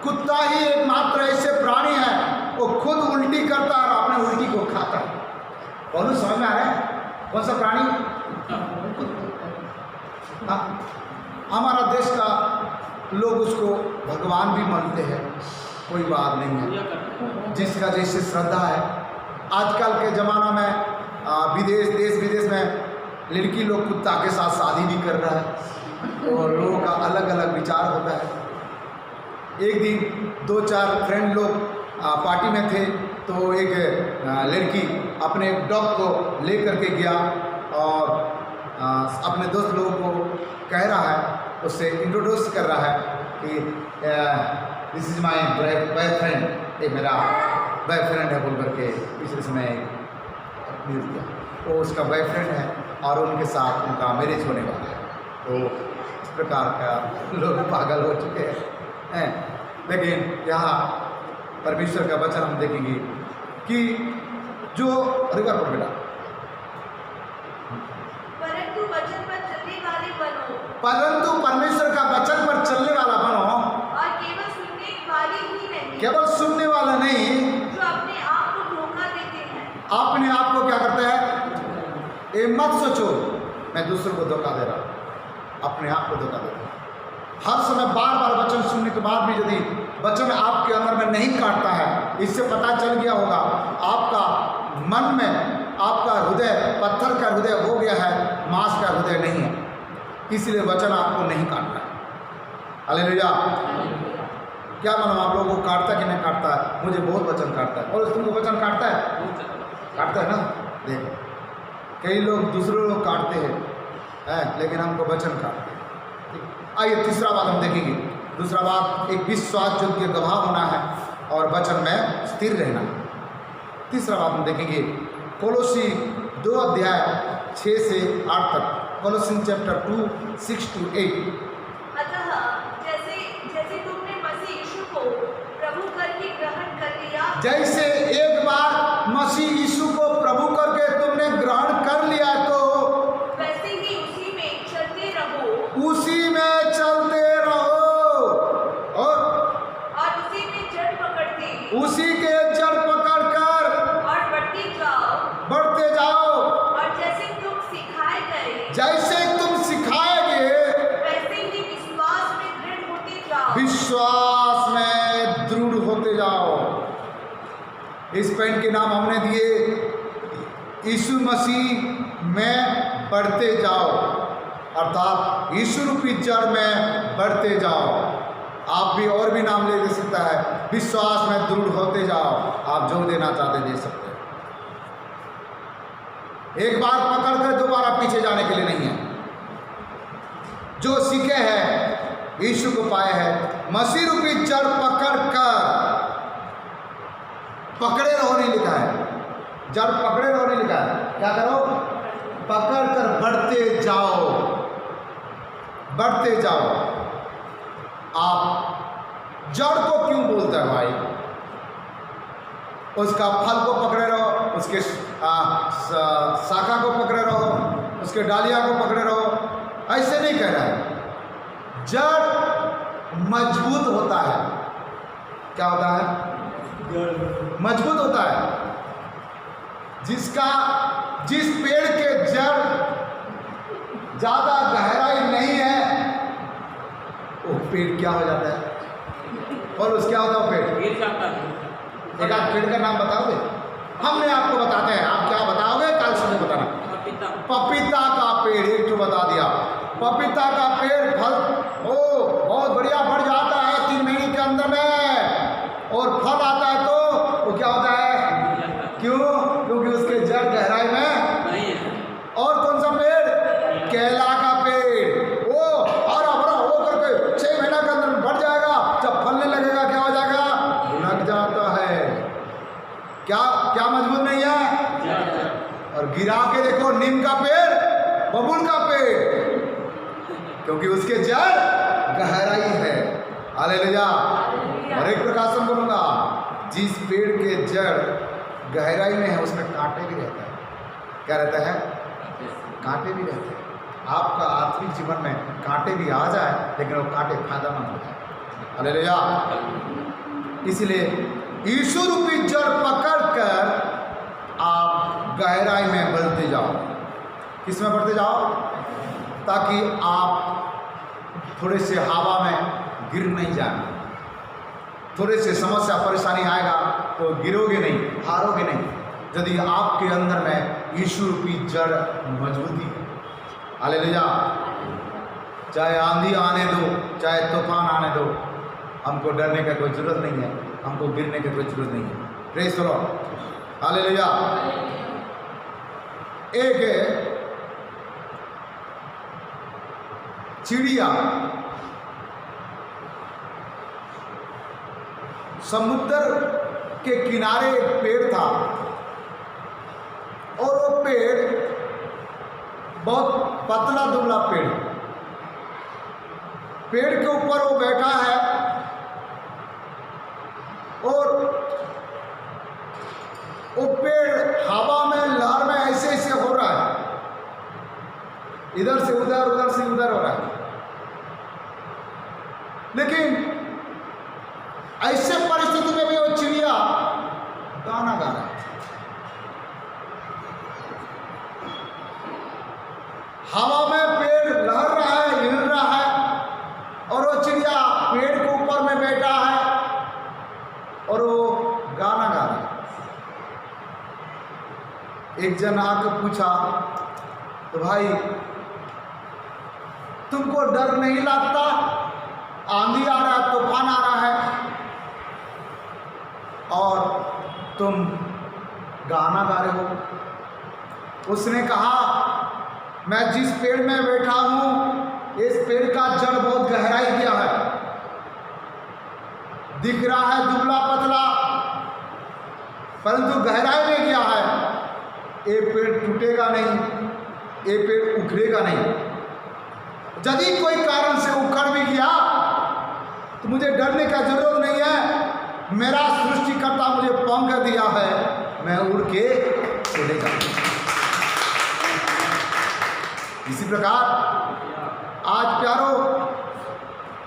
कुत्ता ही एकमात्र ऐसे प्राणी है वो खुद उल्टी करता है और अपने उल्टी को खाता है। बोलो समझ में आ रहा है कौन सा प्राणी? हाँ, हमारा देश का लोग उसको भगवान भी मानते हैं, कोई बात नहीं है, जिसका जैसे श्रद्धा है। आजकल के ज़माना में देश विदेश में लड़की लोग कुत्ता के साथ शादी भी कर रहा है और लोगों का अलग अलग विचार होता है। एक दिन 2-4 फ्रेंड लोग पार्टी में थे तो एक लड़की अपने डॉग को ले करके गया और अपने दोस्त लोगों को कह रहा है, उससे इंट्रोड्यूस कर रहा है कि दिस इज़ माई बॉयफ्रेंड, ये मेरा बॉयफ्रेंड है बोल करके पिछले समय न्यूज़ किया। वो उसका बॉयफ्रेंड है और उनके साथ उनका मैरिज होने वाला है। तो इस प्रकार का लोग पागल हो चुके हैं। लेकिन यहाँ परमेश्वर का वचन हम देखेंगे कि जो रिवर पर बेटा परंतु वचन पर चलने वाले बनो, परंतु परमेश्वर का वचन पर चलने वाला बनो, और केवल सुनने वाले ही नहीं, केवल सुनने वाला नहीं, जो अपने आप को धोखा देते हैं। अपने आप को क्या करते हैं? ये मत सोचो मैं दूसरों को धोखा दे रहा हूं, अपने आप को धोखा दे रहा हूं। हर समय बार बार वचन सुनने के बाद भी यदि वचन आपके अंदर में नहीं काटता है, इससे पता चल गया होगा आपका मन में, आपका हृदय पत्थर का हृदय हो गया है, मांस का हृदय नहीं है, इसलिए वचन आपको नहीं काटता है। हालेलुया। क्या मालूम आप लोगों को काटता कि नहीं काटता है? मुझे बहुत वचन काटता है। और तुमको वचन काटता है? काटता है ना। देखो कई लोग दूसरों को काटते हैं लेकिन हमको वचन काटते हैं। आइए तीसरा बात हम देखेंगे। दूसरा बात, एक विश्वास योग्य गवाह होना है और वचन में स्थिर रहना। तीसरा बात हम देखेंगे कोलोसी 2 अध्याय 6 से 8 तक। कोलोसिन चैप्टर 2 6-8। अतः जैसे जैसे तुमने मसीह यीशु को प्रभु करके ग्रहण कर लिया, जैसे एक बार मसीह यीशु को प्रभु करके तुमने ग्रहण कर लिया तो वैसे ही उसी में चलते रहो, उसी में चलते रहो और उसी में जड़ पकड़ते, उसी के जड़ पकड़कर और बढ़ते जाओ। और जैसे तुम सिखाए गए, जैसे तुम सिखाएंगे वैसे ही विश्वास में दृढ़ होते जाओ। विश्वास में दृढ़ होते जाओ। इस पेन के नाम हमने दिए यीशु मसीह में बढ़ते जाओ, अर्थात यीशु रूपी जड़ में बढ़ते जाओ। आप भी और भी नाम ले सकता है। विश्वास में दृढ़ होते जाओ। आप जो देना चाहते दे सकते हैं। एक बार पकड़कर दोबारा पीछे जाने के लिए नहीं है। जो सीखे हैं यीशु को पाए हैं, मसीह रूपी जड़ पकड़े रहो नहीं लिखा है, जड़ पकड़े रहो नहीं लिखा है। क्या करो? पकड़ कर बढ़ते जाओ, बढ़ते जाओ। आप जड़ को क्यों बोलते हैं भाई? उसका फल को पकड़े रहो, उसके शाखा को पकड़े रहो, उसके डालिया को पकड़े रहो, ऐसे नहीं कह रहा है। जड़ मजबूत होता है। क्या होता है? मजबूत होता है। जिस पेड़ के जड़ ज्यादा गहराई नहीं है, वो पेड़ क्या हो जाता है? और उस क्या होता है? पेड़ गिर जाता है। एक आध पेड़ का नाम बताओगे? हमने आपको बताते हैं, आप क्या बताओगे? कल सुबह बताना। पपीता का पेड़ एक तो बता दिया। पपीता का पेड़ फल बहुत बढ़िया बढ़ जाता है 3 महीने के अंदर में, और फल आता है तो वो क्या होता है? क्यों? क्योंकि उसके जड़ गहराई में नहीं है। और कौन सा पेड़? केला का पेड़। वो हरा भरा हो करके 6 महीना के अंदर बढ़ जाएगा। जब फलने लगेगा क्या हो जाएगा? लग जाता है। क्या मजबूत नहीं है? और गिरा के देखो नीम का पेड़, बबूल का पेड़, क्योंकि उसके जड़ गहराई है। हालेलुया। और एक प्रकाशन बोलूंगा, जिस पेड़ के जड़ गहराई में है उसमें कांटे भी रहता है। क्या रहता है? कांटे भी रहते हैं। आपका आत्मिक जीवन में कांटे भी आ जाए, लेकिन वो कांटे फायदेमंद होते हैं। हालेलुया। इसलिए यीशु रूपी जड़ पकड़कर आप गहराई में बढ़ते जाओ। किस में बढ़ते जाओ? ताकि आप थोड़े से हवा में गिर नहीं जाए। थोड़े से समस्या परेशानी आएगा तो गिरोगे नहीं, हारोगे नहीं, यदि आपके अंदर में यीशु रूपी जड़ मजबूती है। हालेलुया। चाहे आंधी आने दो, चाहे तूफान आने दो, हमको डरने का कोई जरूरत नहीं है, हमको गिरने की कोई जरूरत नहीं है। Praise the Lord. हालेलुया। एक चिड़िया समुद्र के किनारे एक पेड़ था और वो पेड़ बहुत पतला दुबला पेड़। पेड़ के ऊपर वो बैठा है और वो पेड़ हवा में लहर में ऐसे ऐसे हो रहा है, इधर से उधर, उधर से उधर हो रहा है। लेकिन ऐसे परिस्थिति में भी वो चिड़िया गाना गा रहा है। हवा में पेड़ लहर रहा है, हिल रहा है और वो चिड़िया पेड़ के ऊपर में बैठा है और वो गाना गा रहा है। एक जन आकर पूछा, तो भाई तुमको डर नहीं लगता? आंधी आ रहा है, तूफान आ रहा है और तुम गाना गा रहे हो। उसने कहा, मैं जिस पेड़ में बैठा हूं, इस पेड़ का जड़ बहुत गहराई गया है, दिख रहा है दुबला पतला, परंतु गहराई में गया है। ये पेड़ टूटेगा नहीं, ये पेड़ उखड़ेगा नहीं। यदि कोई कारण से उखड़ भी गया तो मुझे डरने का जरूरत नहीं है। मेरा सृष्टिकर्ता मुझे पंख दिया है, मैं उड़ के चले जाऊंगा। इसी प्रकार आज प्यारो,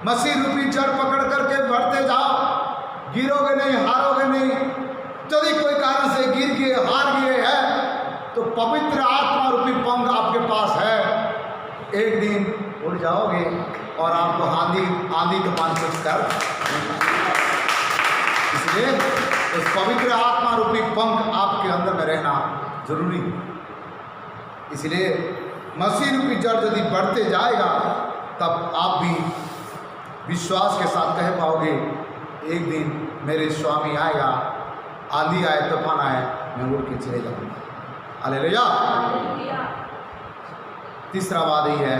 मसीह रूपी जड़ पकड़ करके बढ़ते जाओ, गिरोगे नहीं, हारोगे नहीं। यदि कोई कारण से गिर गए, हार गए हैं तो पवित्र आत्मा रूपी पंख आपके पास है। एक दिन उड़ जाओगे और आपको आंधी तूफान कुछ कर। इसलिए उस पवित्र आत्मा रूपी पंख आपके अंदर में रहना जरूरी है। इसलिए मसीह रूपी जड़ यदि बढ़ते जाएगा तब आप भी विश्वास के साथ कह पाओगे, एक दिन मेरे स्वामी आएगा, आंधी आए, तूफान आए, मैं उड़ के चले जाऊंगा। हालेलुया। तीसरा बात यही है,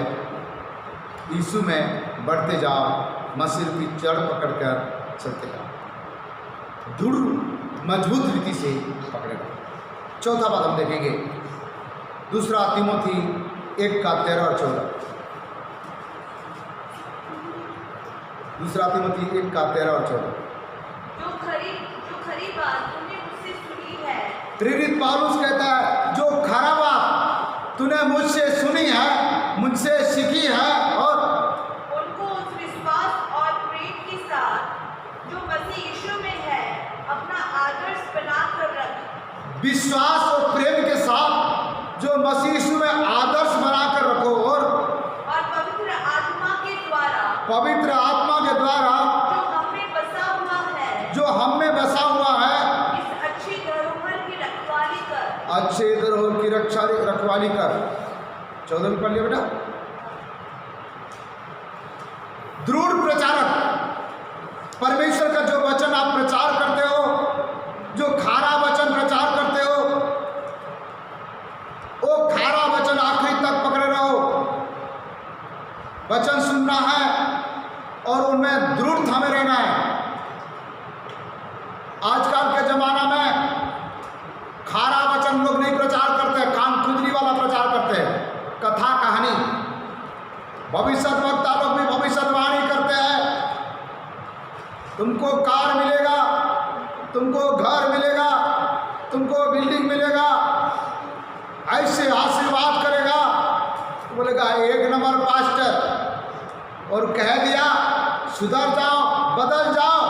यीशु में बढ़ते जाओ, मसीह की जड़ पकड़कर चलते जाओ, दृढ़ मजबूत रीति से पकड़ेगा। चौथा बात हम देखेंगे, दूसरा तीमोथी 1:13 और 14। दूसरा तीमोथी 1:13 और 14। जो खरी बात तुमने मुझसे सुनी है। प्रेरित पौलुस कहता है, जो खरा बात तूने मुझसे सुनी है, मुझसे सीखी है, और उनको उस विश्वास और प्रेम के साथ जो मसीह यीशु में है अपना आदर्श बनाकर रख। विश्वास और प्रेम के साथ जो मसीह यीशु में आदर्श बनाकर रखो, और पवित्र आत्मा के द्वारा, पवित्र आत्मा के द्वारा जो हमें बसा हुआ है, जो हम में बसा हुआ है, इस अच्छी धरोहर की रखवाली कर। अच्छे धरोहर की रखवाली कर। 14 में पढ़ लिया बेटा। दृढ़ प्रचारक, परमेश्वर का जो वचन आप प्रचार करते हो, जो खारा वचन प्रचार करते हो, वो खारा वचन आखिरी तक पकड़े रहो। वचन सुनना है और उनमें दृढ़ता में रहना है। आजकल के जमाना में खारा वचन लोग नहीं प्रचार करते, कान खुजली वाला प्रचार करते हैं, कथा कहानी। भविष्यद्वक्ता लोग भी भविष्यवाणी करते हैं, तुमको कार मिलेगा, तुमको घर मिलेगा, तुमको बिल्डिंग मिलेगा, ऐसे आशीर्वाद करेगा। तो बोलेगा 1 नंबर पास्टर, और कह दिया सुधर जाओ, बदल जाओ,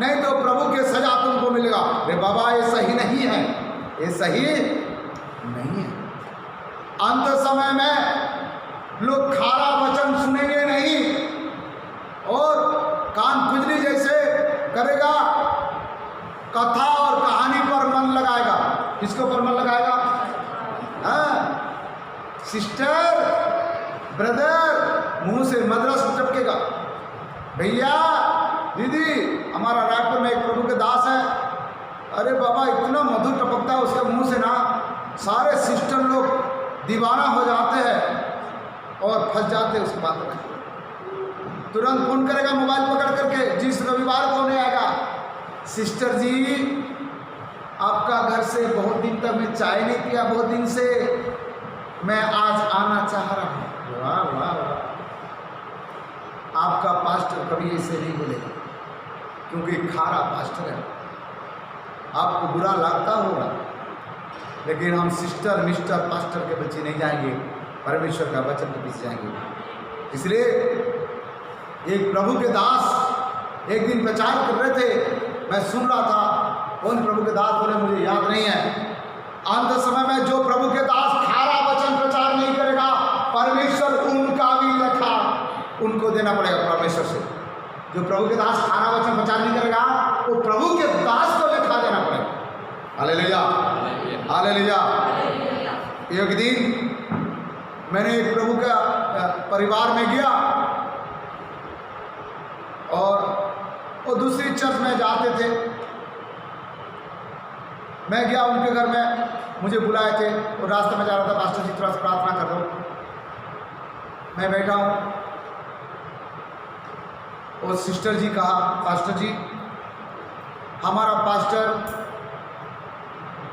नहीं तो प्रभु के सजा तुमको मिलेगा। अरे बाबा ये सही नहीं है, ये सही नहीं है। अंत समय में लोग खारा वचन सुनेंगे नहीं और कान खुजली जैसे करेगा, कथा और कहानी पर मन लगाएगा। किसके ऊपर मन लगाएगा? हाँ, सिस्टर ब्रदर मुंह से मद्रास टपकेगा। भैया दीदी, हमारा रायपुर में एक प्रभु के दास है, अरे बाबा इतना मधुर टपकता है उसके मुंह से ना, सारे सिस्टर लोग दीवाना हो जाते हैं और फंस जाते हैं उसकी बात में। तुरंत फोन करेगा मोबाइल पकड़ करके, जिस रविवार को नहीं आएगा, सिस्टर जी आपका घर से बहुत दिन तक मैं चाय नहीं पिया, बहुत दिन से, मैं आज आना चाह रहा हूँ। वाह वाह वाह। आपका पास्टर कभी ऐसे नहीं बोलेगा क्योंकि खारा पास्टर है, आपको बुरा लगता होगा, लेकिन हम सिस्टर मिस्टर पास्टर के बच्चे नहीं जाएंगे, परमेश्वर का वचन के पीछे जाएंगे। इसलिए एक प्रभु के दास एक दिन प्रचार कर रहे थे, मैं सुन रहा था, कौन प्रभु के दास बोले मुझे याद नहीं है। अंत समय में जो प्रभु के दास खारा वचन प्रचार नहीं करेगा, परमेश्वर उनका भी लेखा उनको देना पड़ेगा परमेश्वर से। जो प्रभु के दास खारा वचन प्रचार नहीं करेगा, वो प्रभु के दास को लेखा देना पड़ेगा। Hallelujah, hallelujah. एक दिन मैंने एक प्रभु का परिवार में गया और वो दूसरी चर्च में जाते थे, मैं गया उनके घर में, मुझे बुलाए थे और रास्ते में जा रहा था, पास्टर जी थोड़ा सा प्रार्थना कर दो। मैं बैठा हूँ और सिस्टर जी कहा, पास्टर जी हमारा पास्टर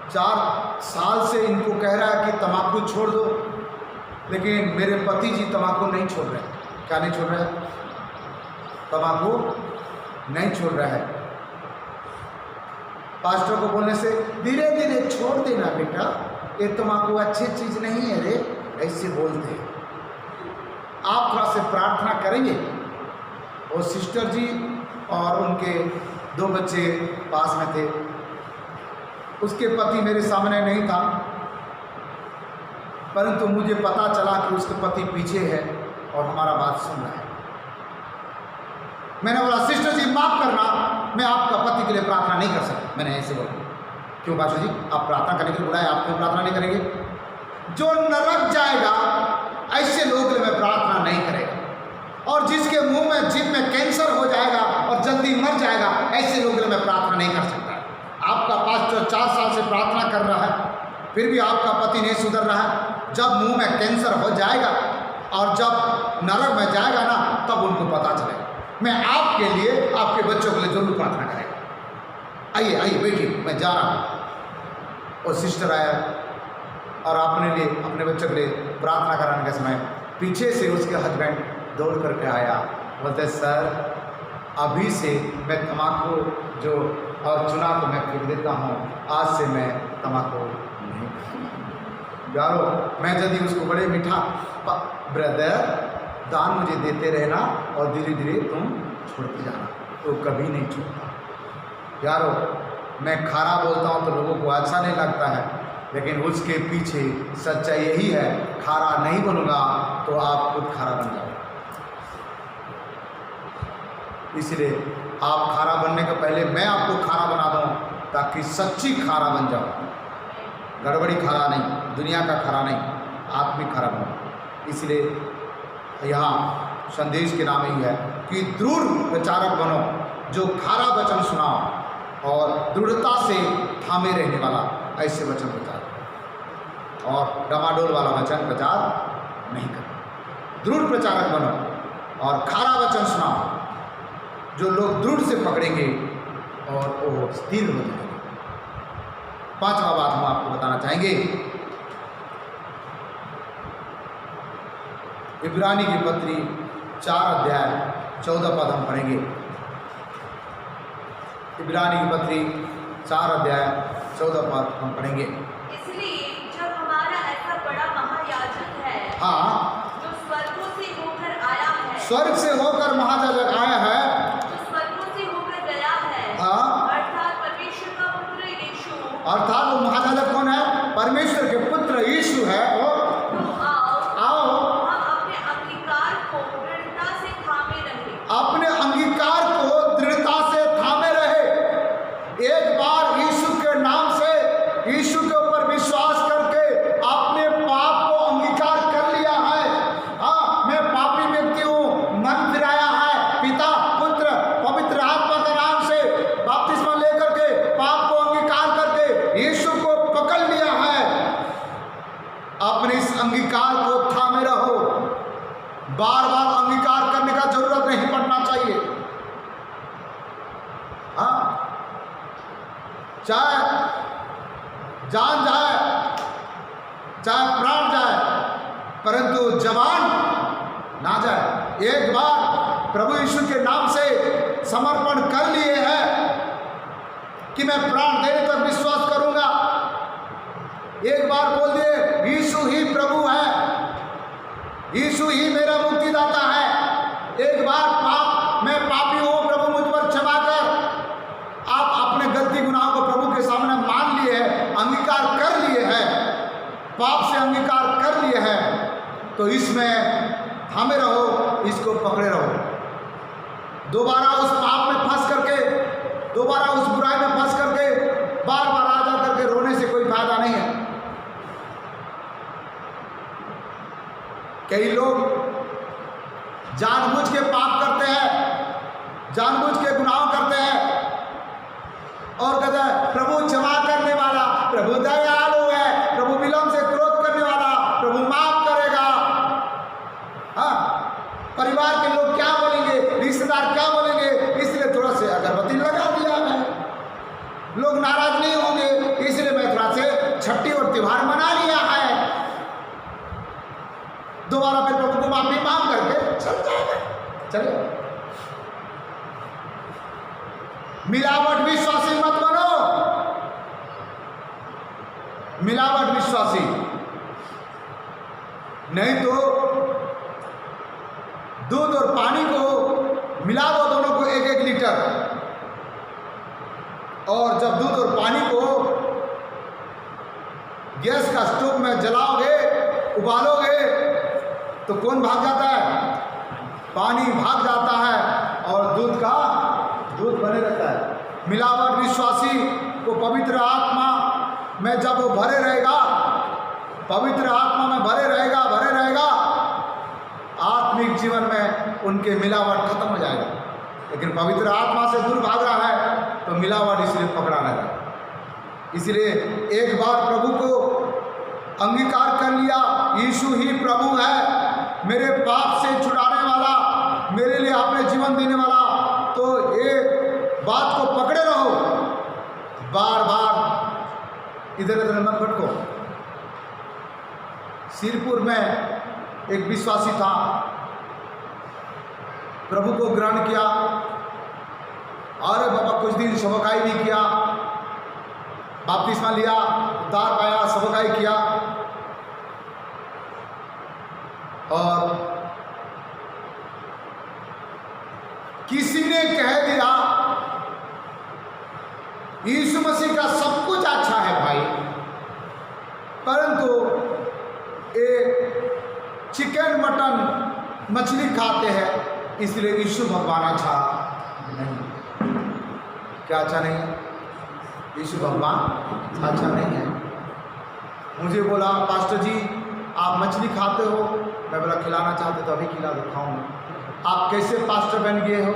4 साल से इनको कह रहा है कि तम्बाकू छोड़ दो, लेकिन मेरे पति जी तम्बाकू नहीं छोड़ रहे। क्या नहीं छोड़ रहे? तम्बाकू नहीं छोड़ रहा है। पास्टर को बोलने से धीरे धीरे छोड़ देना बेटा, ये तम्बाकू अच्छी चीज नहीं है रे, ऐसे बोलते हैं। आप थोड़ा से प्रार्थना करेंगे। और सिस्टर जी और उनके 2 बच्चे पास में थे, उसके पति मेरे सामने नहीं था, परंतु मुझे पता चला कि उसके पति पीछे है और हमारा बात सुन रहा है। मैंने बोला सिस्टर जी माफ करना, मैं आपका पति के लिए प्रार्थना नहीं कर सकता। मैंने ऐसे बोला। क्यों पास्टर जी, आप प्रार्थना करने के लिए बुलाए, आप क्यों प्रार्थना नहीं करेंगे? जो नरक जाएगा ऐसे लोगों के लिए मैं प्रार्थना नहीं करेगा, और जिसके मुंह में जीभ में कैंसर हो जाएगा और जल्दी मर जाएगा, ऐसे लोगों के लिए मैं प्रार्थना नहीं कर सकता। आपका पास्टर 4 साल से प्रार्थना कर रहा है, फिर भी आपका पति नहीं सुधर रहा है। जब मुंह में कैंसर हो जाएगा और जब नरक में जाएगा ना, तब उनको पता चलेगा। मैं आपके लिए, आपके बच्चों के लिए जरूर प्रार्थना करेगा। आइए आइए बैठिए, मैं जा रहा हूँ। और सिस्टर आया और अपने लिए, अपने बच्चों के लिए प्रार्थना कराने के समय पीछे से उसके हस्बैंड दौड़ करके आया, बोलते सर अभी से मैं तम्बाकू जो और चुना तो मैं फेंक देता हूँ, आज से मैं तम्बाकू नहीं खाऊंगा। यारो मैं यदि उसको बड़े मीठा, ब्रदर दान मुझे देते रहना और धीरे धीरे तुम छोड़ते जाना, तो कभी नहीं छोड़ता। यारो मैं खारा बोलता हूँ तो लोगों को अच्छा नहीं लगता है, लेकिन उसके पीछे सच्चाई यही है, खारा नहीं बनूंगा तो आप खुद खारा बन जाओ। इसलिए आप खारा बनने के पहले मैं आपको खारा बना दूं, ताकि सच्ची खारा बन जाओ। गड़बड़ी खारा नहीं, दुनिया का खारा नहीं, आत्मिक खारा बनो। इसलिए यहाँ संदेश के नाम ही है कि दृढ़ प्रचारक बनो, जो खारा वचन सुनाओ और दृढ़ता से थामे रहने वाला ऐसे वचन प्रचार, और डमाडोल वाला वचन प्रचार नहीं करो। दृढ़ प्रचारक बनो और खारा वचन सुनाओ, जो लोग दृढ़ से पकड़ेंगे और वो स्थिर हो जाएंगे। 5वां बात हम आपको बताना चाहेंगे, इब्रानी की पत्री 4 अध्याय 14 पद हम पढ़ेंगे। इब्रानी की पत्री 4 अध्याय 14 पद हम पढ़ेंगे। इसलिए जब हमारा ऐसा बड़ा महायाजक है, हाँ, जो स्वर्गों से होकर आया है, स्वर्ग से होकर महायाजक आया है, जो स्वर्गों से होकर गया है, हाँ, अर्थात हाँ, चाहे जान जाए, चाहे प्राण जाए, परंतु जवान ना जाए। एक बार प्रभु यीशु के नाम से समर्पण कर लिए हैं कि मैं प्राण देने तक विश्वास करूंगा। एक बार बोल दिए यीशु ही प्रभु है, यीशु ही मेरा मुक्तिदाता है। एक बार मैं पापी हूं, प्रभु मुझ पर क्षमा कर, आप अपने गलती गुनाहों को प्रभु के सामने मान लिए हैं, अंगीकार कर लिए हैं, पाप से अंगीकार कर लिए हैं, तो इसमें हमें रहो, इसको पकड़े रहो। दोबारा उस पाप में फंस करके, दोबारा उस बुराई में फंस करके बार बार आ जा करके रोने से कोई फायदा नहीं है। कई लोग जानबूझ के पाप करते हैं, जानबूझ के गुनाह करते हैं और कहते हैं प्रभु क्षमा करने वाला, प्रभु दयालु है, प्रभु विलंब से क्रोध करने वाला, प्रभु माफ करेगा। हाँ, परिवार के लोग क्या बोलेंगे, रिश्तेदार क्या बोलेंगे, इसलिए थोड़ा से अगरबत्ती लगा दिया है। लोग नाराज नहीं होंगे इसलिए मैं थोड़ा से छठी और त्योहार मना लिया है। दोबारा फिर प्रभु को माफी मांग करके चल जाएगा, चलिए। मिलावट विश्वासी मत बनो, मिलावट विश्वासी नहीं तो दूध और पानी को मिला दो, दोनों को 1-1 लीटर, और जब दूध और पानी को गैस का स्टोव में जलाओगे, उबालोगे, तो कौन भाग जाता है? पानी भाग जाता है और दूध बने रहता है। मिलावट विश्वासी को पवित्र आत्मा में जब वो भरे रहेगा, पवित्र आत्मा में भरे रहेगा, आत्मिक जीवन में उनके मिलावट खत्म हो जाएगा। लेकिन पवित्र आत्मा से दूर भाग रहा है तो मिलावट इसलिए पकड़ा रहेगा। इसलिए एक बार प्रभु को अंगीकार कर लिया, यीशु ही प्रभु है, मेरे पाप से छुड़ाने वाला, मेरे लिए अपने जीवन देने वाला, तो ये बात को पकड़े रहो, बार बार इधर उधर मत भटको। सिरपुर में एक विश्वासी था, प्रभु को ग्रहण किया, अरे बाबा कुछ दिन सेवकाई भी किया, बपतिस्मा लिया, उद्धार पाया, सेवकाई किया, और किसी ने कह दिया यीशु मसीह का सब कुछ अच्छा है भाई, परंतु ये चिकन मटन मछली खाते हैं इसलिए यीशु भगवान अच्छा नहीं। क्या अच्छा नहीं है? यीशु भगवान अच्छा नहीं है। मुझे बोला पास्टर जी आप मछली खाते हो, मैं बोला खिलाना चाहते तो अभी खिला दो, खाऊंगा। आप कैसे पास्टर बन गए हो?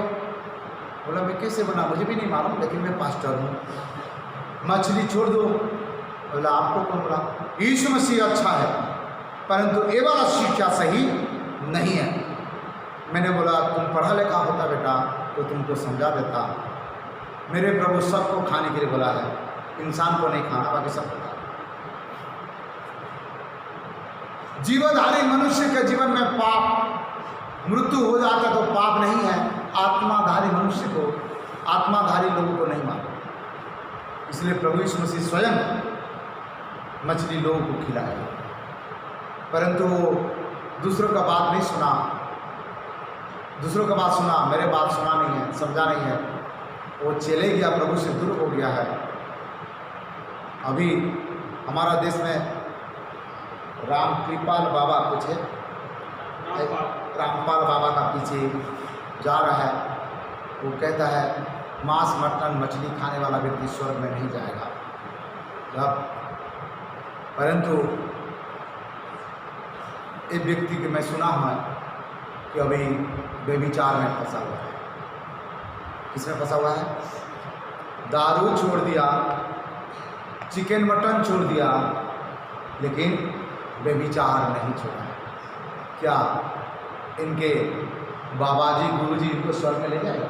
बोला मैं कैसे बना मुझे भी नहीं मालूम, लेकिन मैं पास्टर हूँ। मछली छोड़ दो। बोला आपको कौन बोला? यीशु मसीह अच्छा है, परंतु ये वाला शिक्षा सही नहीं है। मैंने बोला तुम पढ़ा लिखा होता बेटा तो तुमको समझा देता। मेरे प्रभु सबको खाने के लिए बोला है, इंसान को नहीं खाना, बाकी सबको खाना। जीवधारी मनुष्य के जीवन में पाप मृत्यु हो जाता तो पाप नहीं है, आत्माधारी मनुष्य को, आत्माधारी लोगों को नहीं माना। इसलिए प्रभु यीशु मसीह स्वयं मछली लोगों को खिलाया, परंतु वो दूसरों का बात नहीं सुना, दूसरों का बात सुना, मेरे बात सुना नहीं है, समझा नहीं है, वो चले गया, प्रभु से दूर हो गया है। अभी हमारा देश में राम कृपाल बाबा कुछ है, रामपाल बाबा का पीछे जा रहा है। वो कहता है मांस मटन मछली खाने वाला व्यक्ति स्वर्ग में नहीं जाएगा। जब परंतु एक व्यक्ति के मैं सुना हूँ कि अभी व्यभिचार में फंसा हुआ है। किसमें फंसा हुआ है? दारू छोड़ दिया, चिकन मटन छोड़ दिया, लेकिन व्यभिचार नहीं छोड़ा। क्या इनके बाबा जी गुरु जी इनको स्वर्ग में ले जाएगा?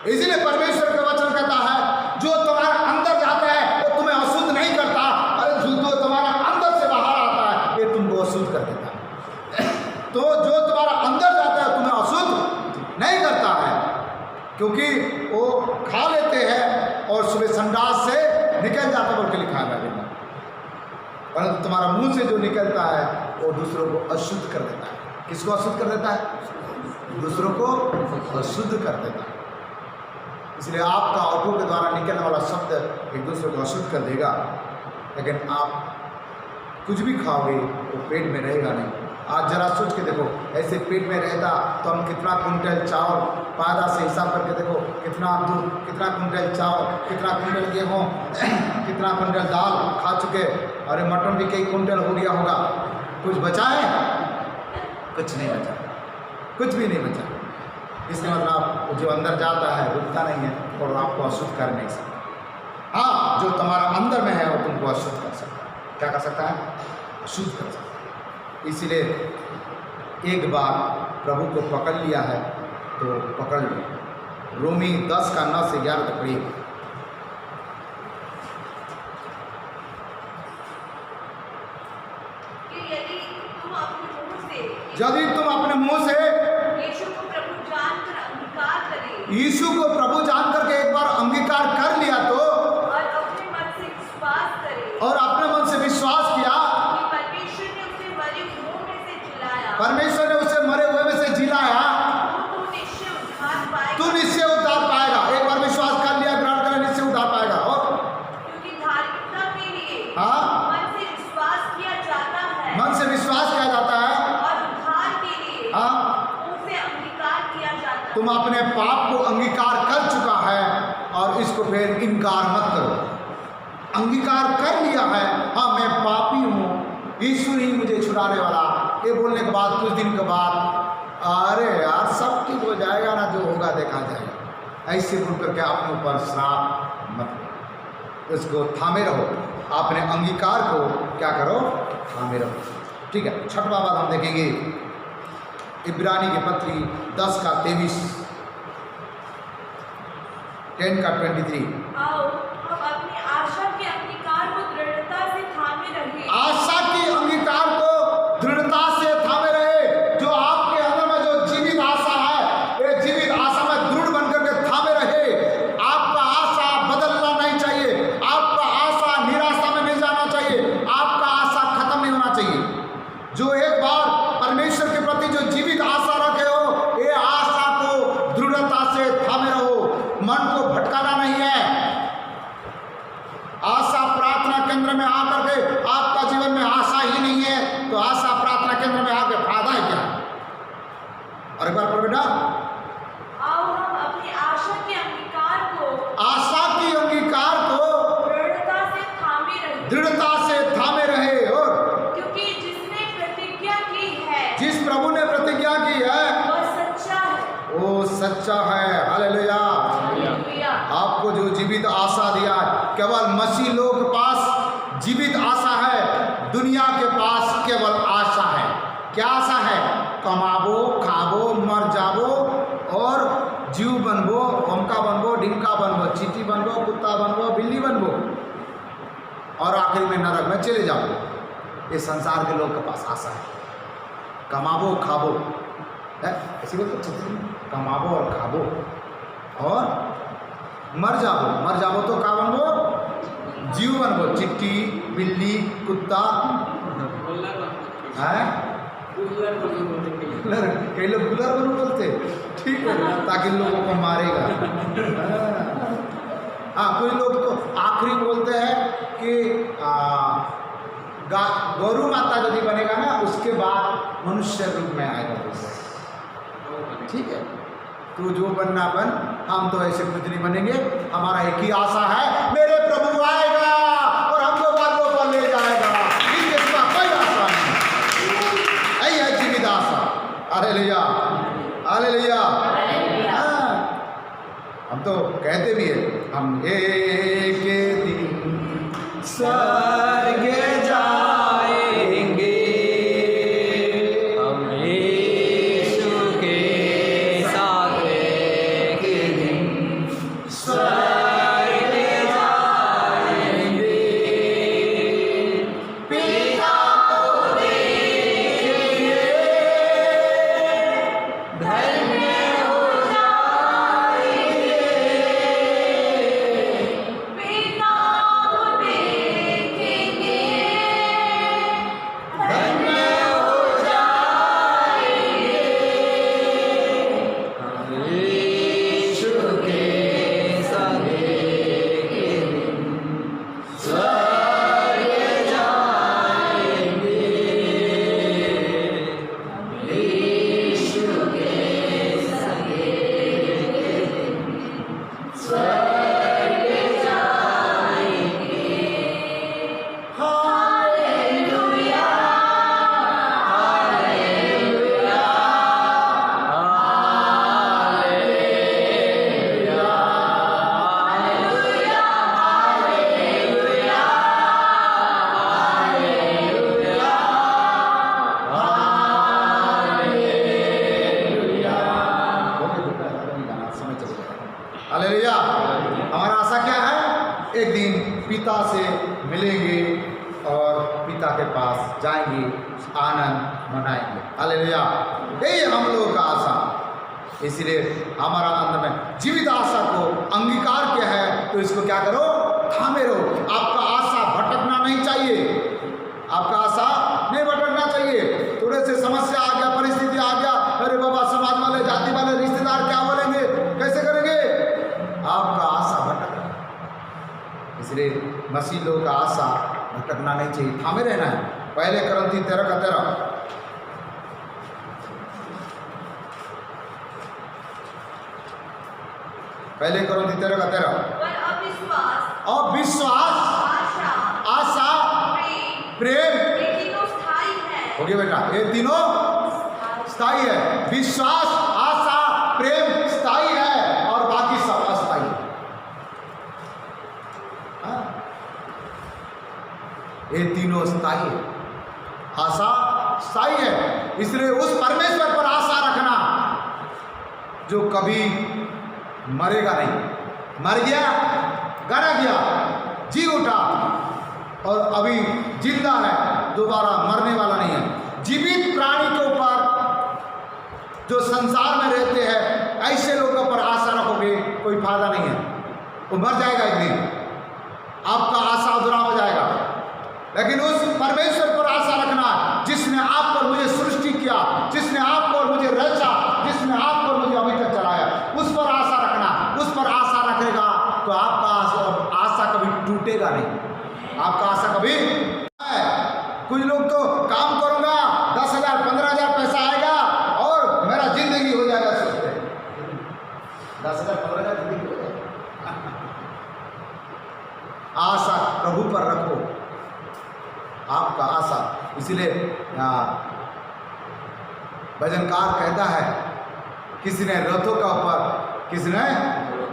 इसीलिए परमेश्वर का वचन कहता है जो तुम्हारा अंदर जाता है वो तुम्हें अशुद्ध नहीं करता, और जो तुम्हारा अंदर से बाहर आता है ये तुमको अशुद्ध कर देता है। तो जो तुम्हारा अंदर जाता है तुम्हें अशुद्ध नहीं करता है, क्योंकि वो खा लेते हैं और सुबह संडास से निकल जाता है बोल के लिखा है, परंतु तुम्हारा मुंह से जो निकलता है वो दूसरों को अशुद्ध कर देता है। किसको अशुद्ध कर देता है? दूसरों को अशुद्ध कर देता है। इसलिए आपका ऑटो के द्वारा निकलने वाला शब्द एक दूसरे को अशुद्ध कर देगा, लेकिन आप कुछ भी खाओगे वो पेट में रहेगा नहीं। आज जरा सोच के देखो, ऐसे पेट में रहता तो हम कितना कुंटल चावल पैदा से हिसाब करके देखो, कितना दूध, कितना कुंटल चावल, कितना कुंटल गेहूँ, कितना कुंटल दाल खा चुके। अरे मटन भी कई कुंटल हो गया होगा, कुछ बचा है? कुछ नहीं बचा, कुछ भी नहीं बचा। इसका मतलब जो अंदर जाता है रुकता नहीं है और आपको अशुद्ध कर नहीं सकता। हाँ, जो तुम्हारा अंदर में है वो तुमको अशुद्ध कर सकता है। क्या कर सकता है? अशुद्ध कर सकता है। इसलिए एक बार प्रभु को पकड़ लिया है तो पकड़ लो। रोमी 10 का 9 से 11 तक पढ़िए। यदि तुम अपने मुंह से यीशु को प्रभु जानकर अंगीकार करें, यीशु को प्रभु जान करके एक बार अंगीकार कर लिया तो, और अपने मन से विश्वास करें, और अपने मन से विश्वास किया कि परमेश्वर ने उसे मरे हुओं में से जिलाया, परमेश्वर ने उसे मरे हुए में से जिलाया, तो निश्चय उद्धार पाएगा। तू निश्चय उद्धार पाएगा। एक बार विश्वास कर लिया, ग्रहण कर लिया, निश्चय उद्धार पाएगा। और क्योंकि धार्मिकता के लिए हाँ, मन से विश्वास किया जाता है, मन से विश्वास किया जाता है, और उद्धार के लिए हाँ, उनसे अंगीकार किया जाता है। तुम अपने पाप को अंगीकार कर चुका है और इसको फिर इनकार मत करो। अंगीकार कर लिया है, हाँ मैं पापी हूँ, ईश्वर ही मुझे छुड़ाने वाला। ये बोलने के बाद कुछ दिन के बाद अरे यार सब ठीक हो जाएगा ना, जो होगा देखा जाएगा, ऐसे बोल करके अपने ऊपर श्राप मत लो, इसको थामे रहो। अपने अंगीकार को क्या करो? थामे रहो। ठीक है। छठवां बात हम देखेंगे इब्रानी की पत्री 10 का 23, 10 का 23। आओ हम अपनी आशा के अंगीकार को दृढ़ता से थामे रहें। आशा की अंगीकार को दृढ़ता से थामे रहे। जो आपके अंदर में जो जीवित आशा है, ये जीवित आशा में दृढ़ बनकर के थामे रहे। आपका आशा बदलना नहीं चाहिए, आपका आशा निराशा में नहीं जाना चाहिए, आपका आशा खत्म नहीं होना चाहिए। जो एक बार परमेश्वर के प्रति जो जीवित आशा रखे हो, ये आशा को दृढ़ता से थामे रहो। मन को भटकाना नहीं है। आशा प्रार्थना केंद्र में आकर के आपका जीवन में आशा ही नहीं है तो आशा प्रार्थना केंद्र में आकर फायदा है क्या? और एक बार पढ़ बेटा, आओ हम अपनी आशा के अंगीकार को आशा की अंगीकार को दृढ़ता से थामे रहें। दृढ़ता से थामे रहे। और क्योंकि जिसने प्रतिज्ञा की है, जिस प्रभु ने प्रतिज्ञा की है वह सच्चा है। वो सच्चा है। हालेलुया। हालेलुया। आपको जो जीवित आशा दिया है, केवल मसीह लोग के पास जीवित आशा है, दुनिया के पास केवल आशा है। क्या आशा है? कमाबो, खाबो, मर जाबो और जीव बनबो, ओमका बनबो, डिमका बनबो, चींटी बनबो, कुत्ता बनबो, बिल्ली बनबो और आखिर में नरक में चले जाओ। ये संसार के लोग के पास आशा है। कमाबो, खाबो, है ऐसी बात, कमाबो और खाबो और मर जाबो। मर जाबो तो का बनबो? जीव बनबो, चिट्टी, बिल्ली, कुत्ता, है कई लोग गुलर बनो बोलते, ठीक है, ताकि लोगों को मारेगा। हाँ, कोई लोग तो आखिरी बोलते हैं कि गौरू माता यदि बनेगा ना उसके बाद मनुष्य रूप में आएगा। ठीक है, तू जो बनना बन, हम तो ऐसे कुछ नहीं बनेंगे। हमारा एक ही आशा है, मेरे प्रभु आएगा और हमको बादलों पर ले जाएगा। इसके सिवा कोई आशा नहीं। यही है जीवित आशा। Hallelujah, hallelujah. हाँ, हम तो कहते भी है, हम एक दिन स्वर्ग जाएंगे, हम यीशु के साथ एक दिन आशा क्या है? एक दिन पिता से मिलेंगे और पिता के पास जाएंगे, आनंद मनाएंगे। हालेलुया। यही हम लोगों का आशा। इसलिए हमारा अंत में जीवित आशा को अंगीकार किया है, तो इसको क्या करो? थामे रहो। आपका आशा भटकना नहीं चाहिए, आपका आशा नहीं भटकना चाहिए। थोड़े से समस्या आ गया, परिस्थिति आ गया, अरे बाबा समाज वाले, जाति वाले, रिश्तेदार क्या बोलेंगे, कैसे करेंगे? आपका आशा भटक रहा है। इसलिए मसीह लोगों का आशा भटकना नहीं चाहिए, थामे रहना है। पहले करंती 13:13 पहले करंती 13:13 पर अविश्वास, अविश्वास, आशा, आशा, प्रेम, प्रेम, ये तीनों स्थायी हैं। हो गया बेटा, ये तीनों स्थायी है। विश्वास, आशा, प्रेम स्थायी है और बाकी सब अस्थायी है। हाँ? ये तीनों स्थायी है, आशा स्थायी है। इसलिए उस परमेश्वर पर आशा रखना जो कभी मरेगा नहीं। मर गया, गड़ा गया, जी उठा और अभी जिंदा है, दोबारा मरने वाला नहीं है। जीवित प्राणी के ऊपर जो संसार में रहते हैं, ऐसे लोगों पर आशा रखोगे कोई फायदा नहीं है। वो मर जाएगा एक दिन, आपका आशा अधूरा हो जाएगा। लेकिन उस परमेश्वर पर आशा रखना जिसने आप पर मुझे सृष्टि किया, जिसने आप पर मुझे रचा, जिसने आप पर मुझे अभी तक चलाया, उस पर आशा रखना। उस पर आशा रखेगा तो आपका आशा कभी टूटेगा नहीं, आपका आशा कभी। कुछ लोग तो काम करूंगा, 10,000 15,000 पैसा आएगा और मेरा जिंदगी हो जाएगा, सोचते 10,000 15,000 जिंदगी हो जाएगा। आशा प्रभु पर रखो, आपका आशा। इसलिए भजनकार कहता है, किसी ने रथों का ऊपर, किसी ने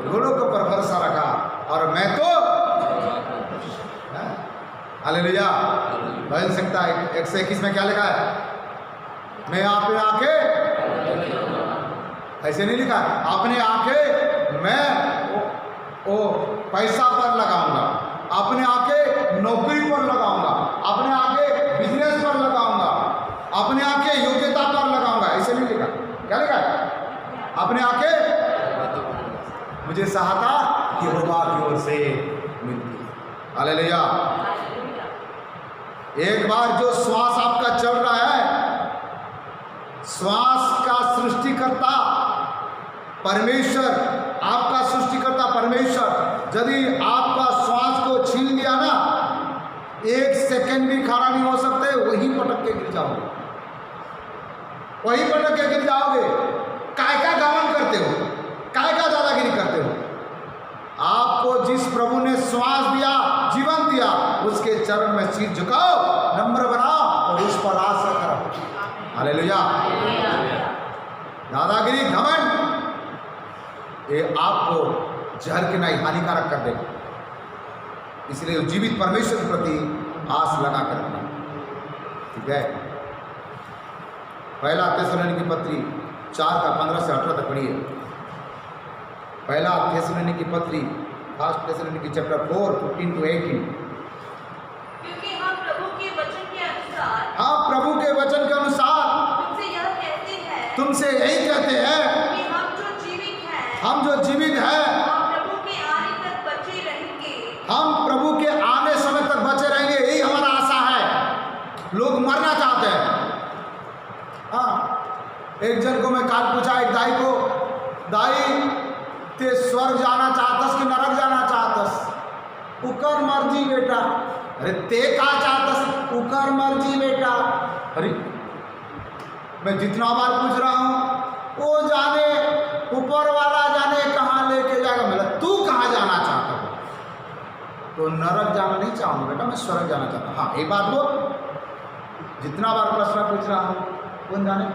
घोड़ों के ऊपर भरोसा रखा और मैं तो। हालेलुया। भजन सकता है 121 में क्या लिखा है? मैं अपने आंखें, ऐसे नहीं लिखा, अपने आंखें मैं वो पैसा पर लगाऊंगा, अपने आंखें नौकरी पर लगाऊंगा, अपने आंखें बिजनेस पर लगाऊंगा, अपने आंखें योग्यता पर लगाऊंगा। ऐसे नहीं लिखा, क्या लिखा है? अपने आंखें मुझे सहायता यहोवा की ओर से मिलती है। हालेलुया। एक बार जो श्वास आपका चल रहा है, श्वास का सृष्टिकर्ता परमेश्वर, आपका सृष्टिकर्ता परमेश्वर यदि आपका श्वास को छीन लिया ना, 1 सेकंड भी खड़ा नहीं हो सकते, वहीं पटक के गिर जाओगे, वहीं पटक के गिर जाओगे। काय का गमन करते हो, काय का दादागिरी करते हो? आपको जिस प्रभु ने श्वास दिया, जीवन दिया, उसके चरण में सिर झुकाओ, नम्र बनाओ और उस पर आशा करो। हालेलुया। दादागिरी, घमंड, ये आपको जहर के नहीं हानिकारक कर देगा। इसलिए जीवित परमेश्वर के प्रति आस लगा कर रखना, ठीक है। पहला थिस्सलुनीकी पत्री 4:15 से 18 तक पढ़िए। पहला थिस्सलुनीकी पत्री, फर्स्ट थिस्सलुनीकी चैप्टर 4:15-18। क्योंकि हम प्रभु के वचन के अनुसार, हाँ, प्रभु के वचन के अनुसार तुमसे यह कहते हैं, तुमसे यही कहते हैं कि हम जो जीवित हैं, हम जो जीवित हैं, हम प्रभु के आने तक बचे रहेंगे। हम प्रभु के आने समय तक बचे रहेंगे, यही हमारा आशा है। लोग मरना चाहते हैं। हाँ, एक जन को मैं काल पूछा, एक दाई को, दाई ते स्वर्ग जाना चाहतस कि नरक जाना चाहतस? उकर मर्जी बेटा। अरे ते का चाहतस? उकर मर्जी बेटा। अरे मैं जितना बार पूछ रहा हूँ, वो जाने, ऊपर वाला जाने कहाँ लेके जाएगा। मेरा तू कहाँ जाना चाहता हो? तो नरक जाना नहीं चाहूँगा बेटा, मैं स्वर्ग जाना चाहता हूँ। हाँ, एक बात बोल, जितना बार प्रश्न पूछ रहा हूँ, कौन जाने?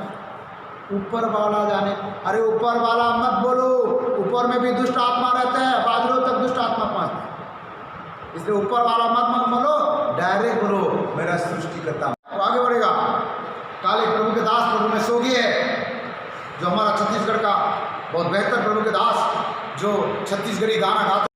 ऊपर वाला जाने। अरे ऊपर वाला मत बोलो, ऊपर में भी दुष्ट आत्मा रहते हैं, बादलों तक दुष्ट आत्मा पहुंचते हैं। इसलिए ऊपर वाला मत बोलो, डायरेक्ट बोलो मेरा सृष्टिकर्ता। तो आगे बढ़ेगा। काले प्रभु के दास प्रभु में सो गए, जो हमारा छत्तीसगढ़ का बहुत बेहतर प्रभु के दास, जो छत्तीसगढ़ी गाना गाते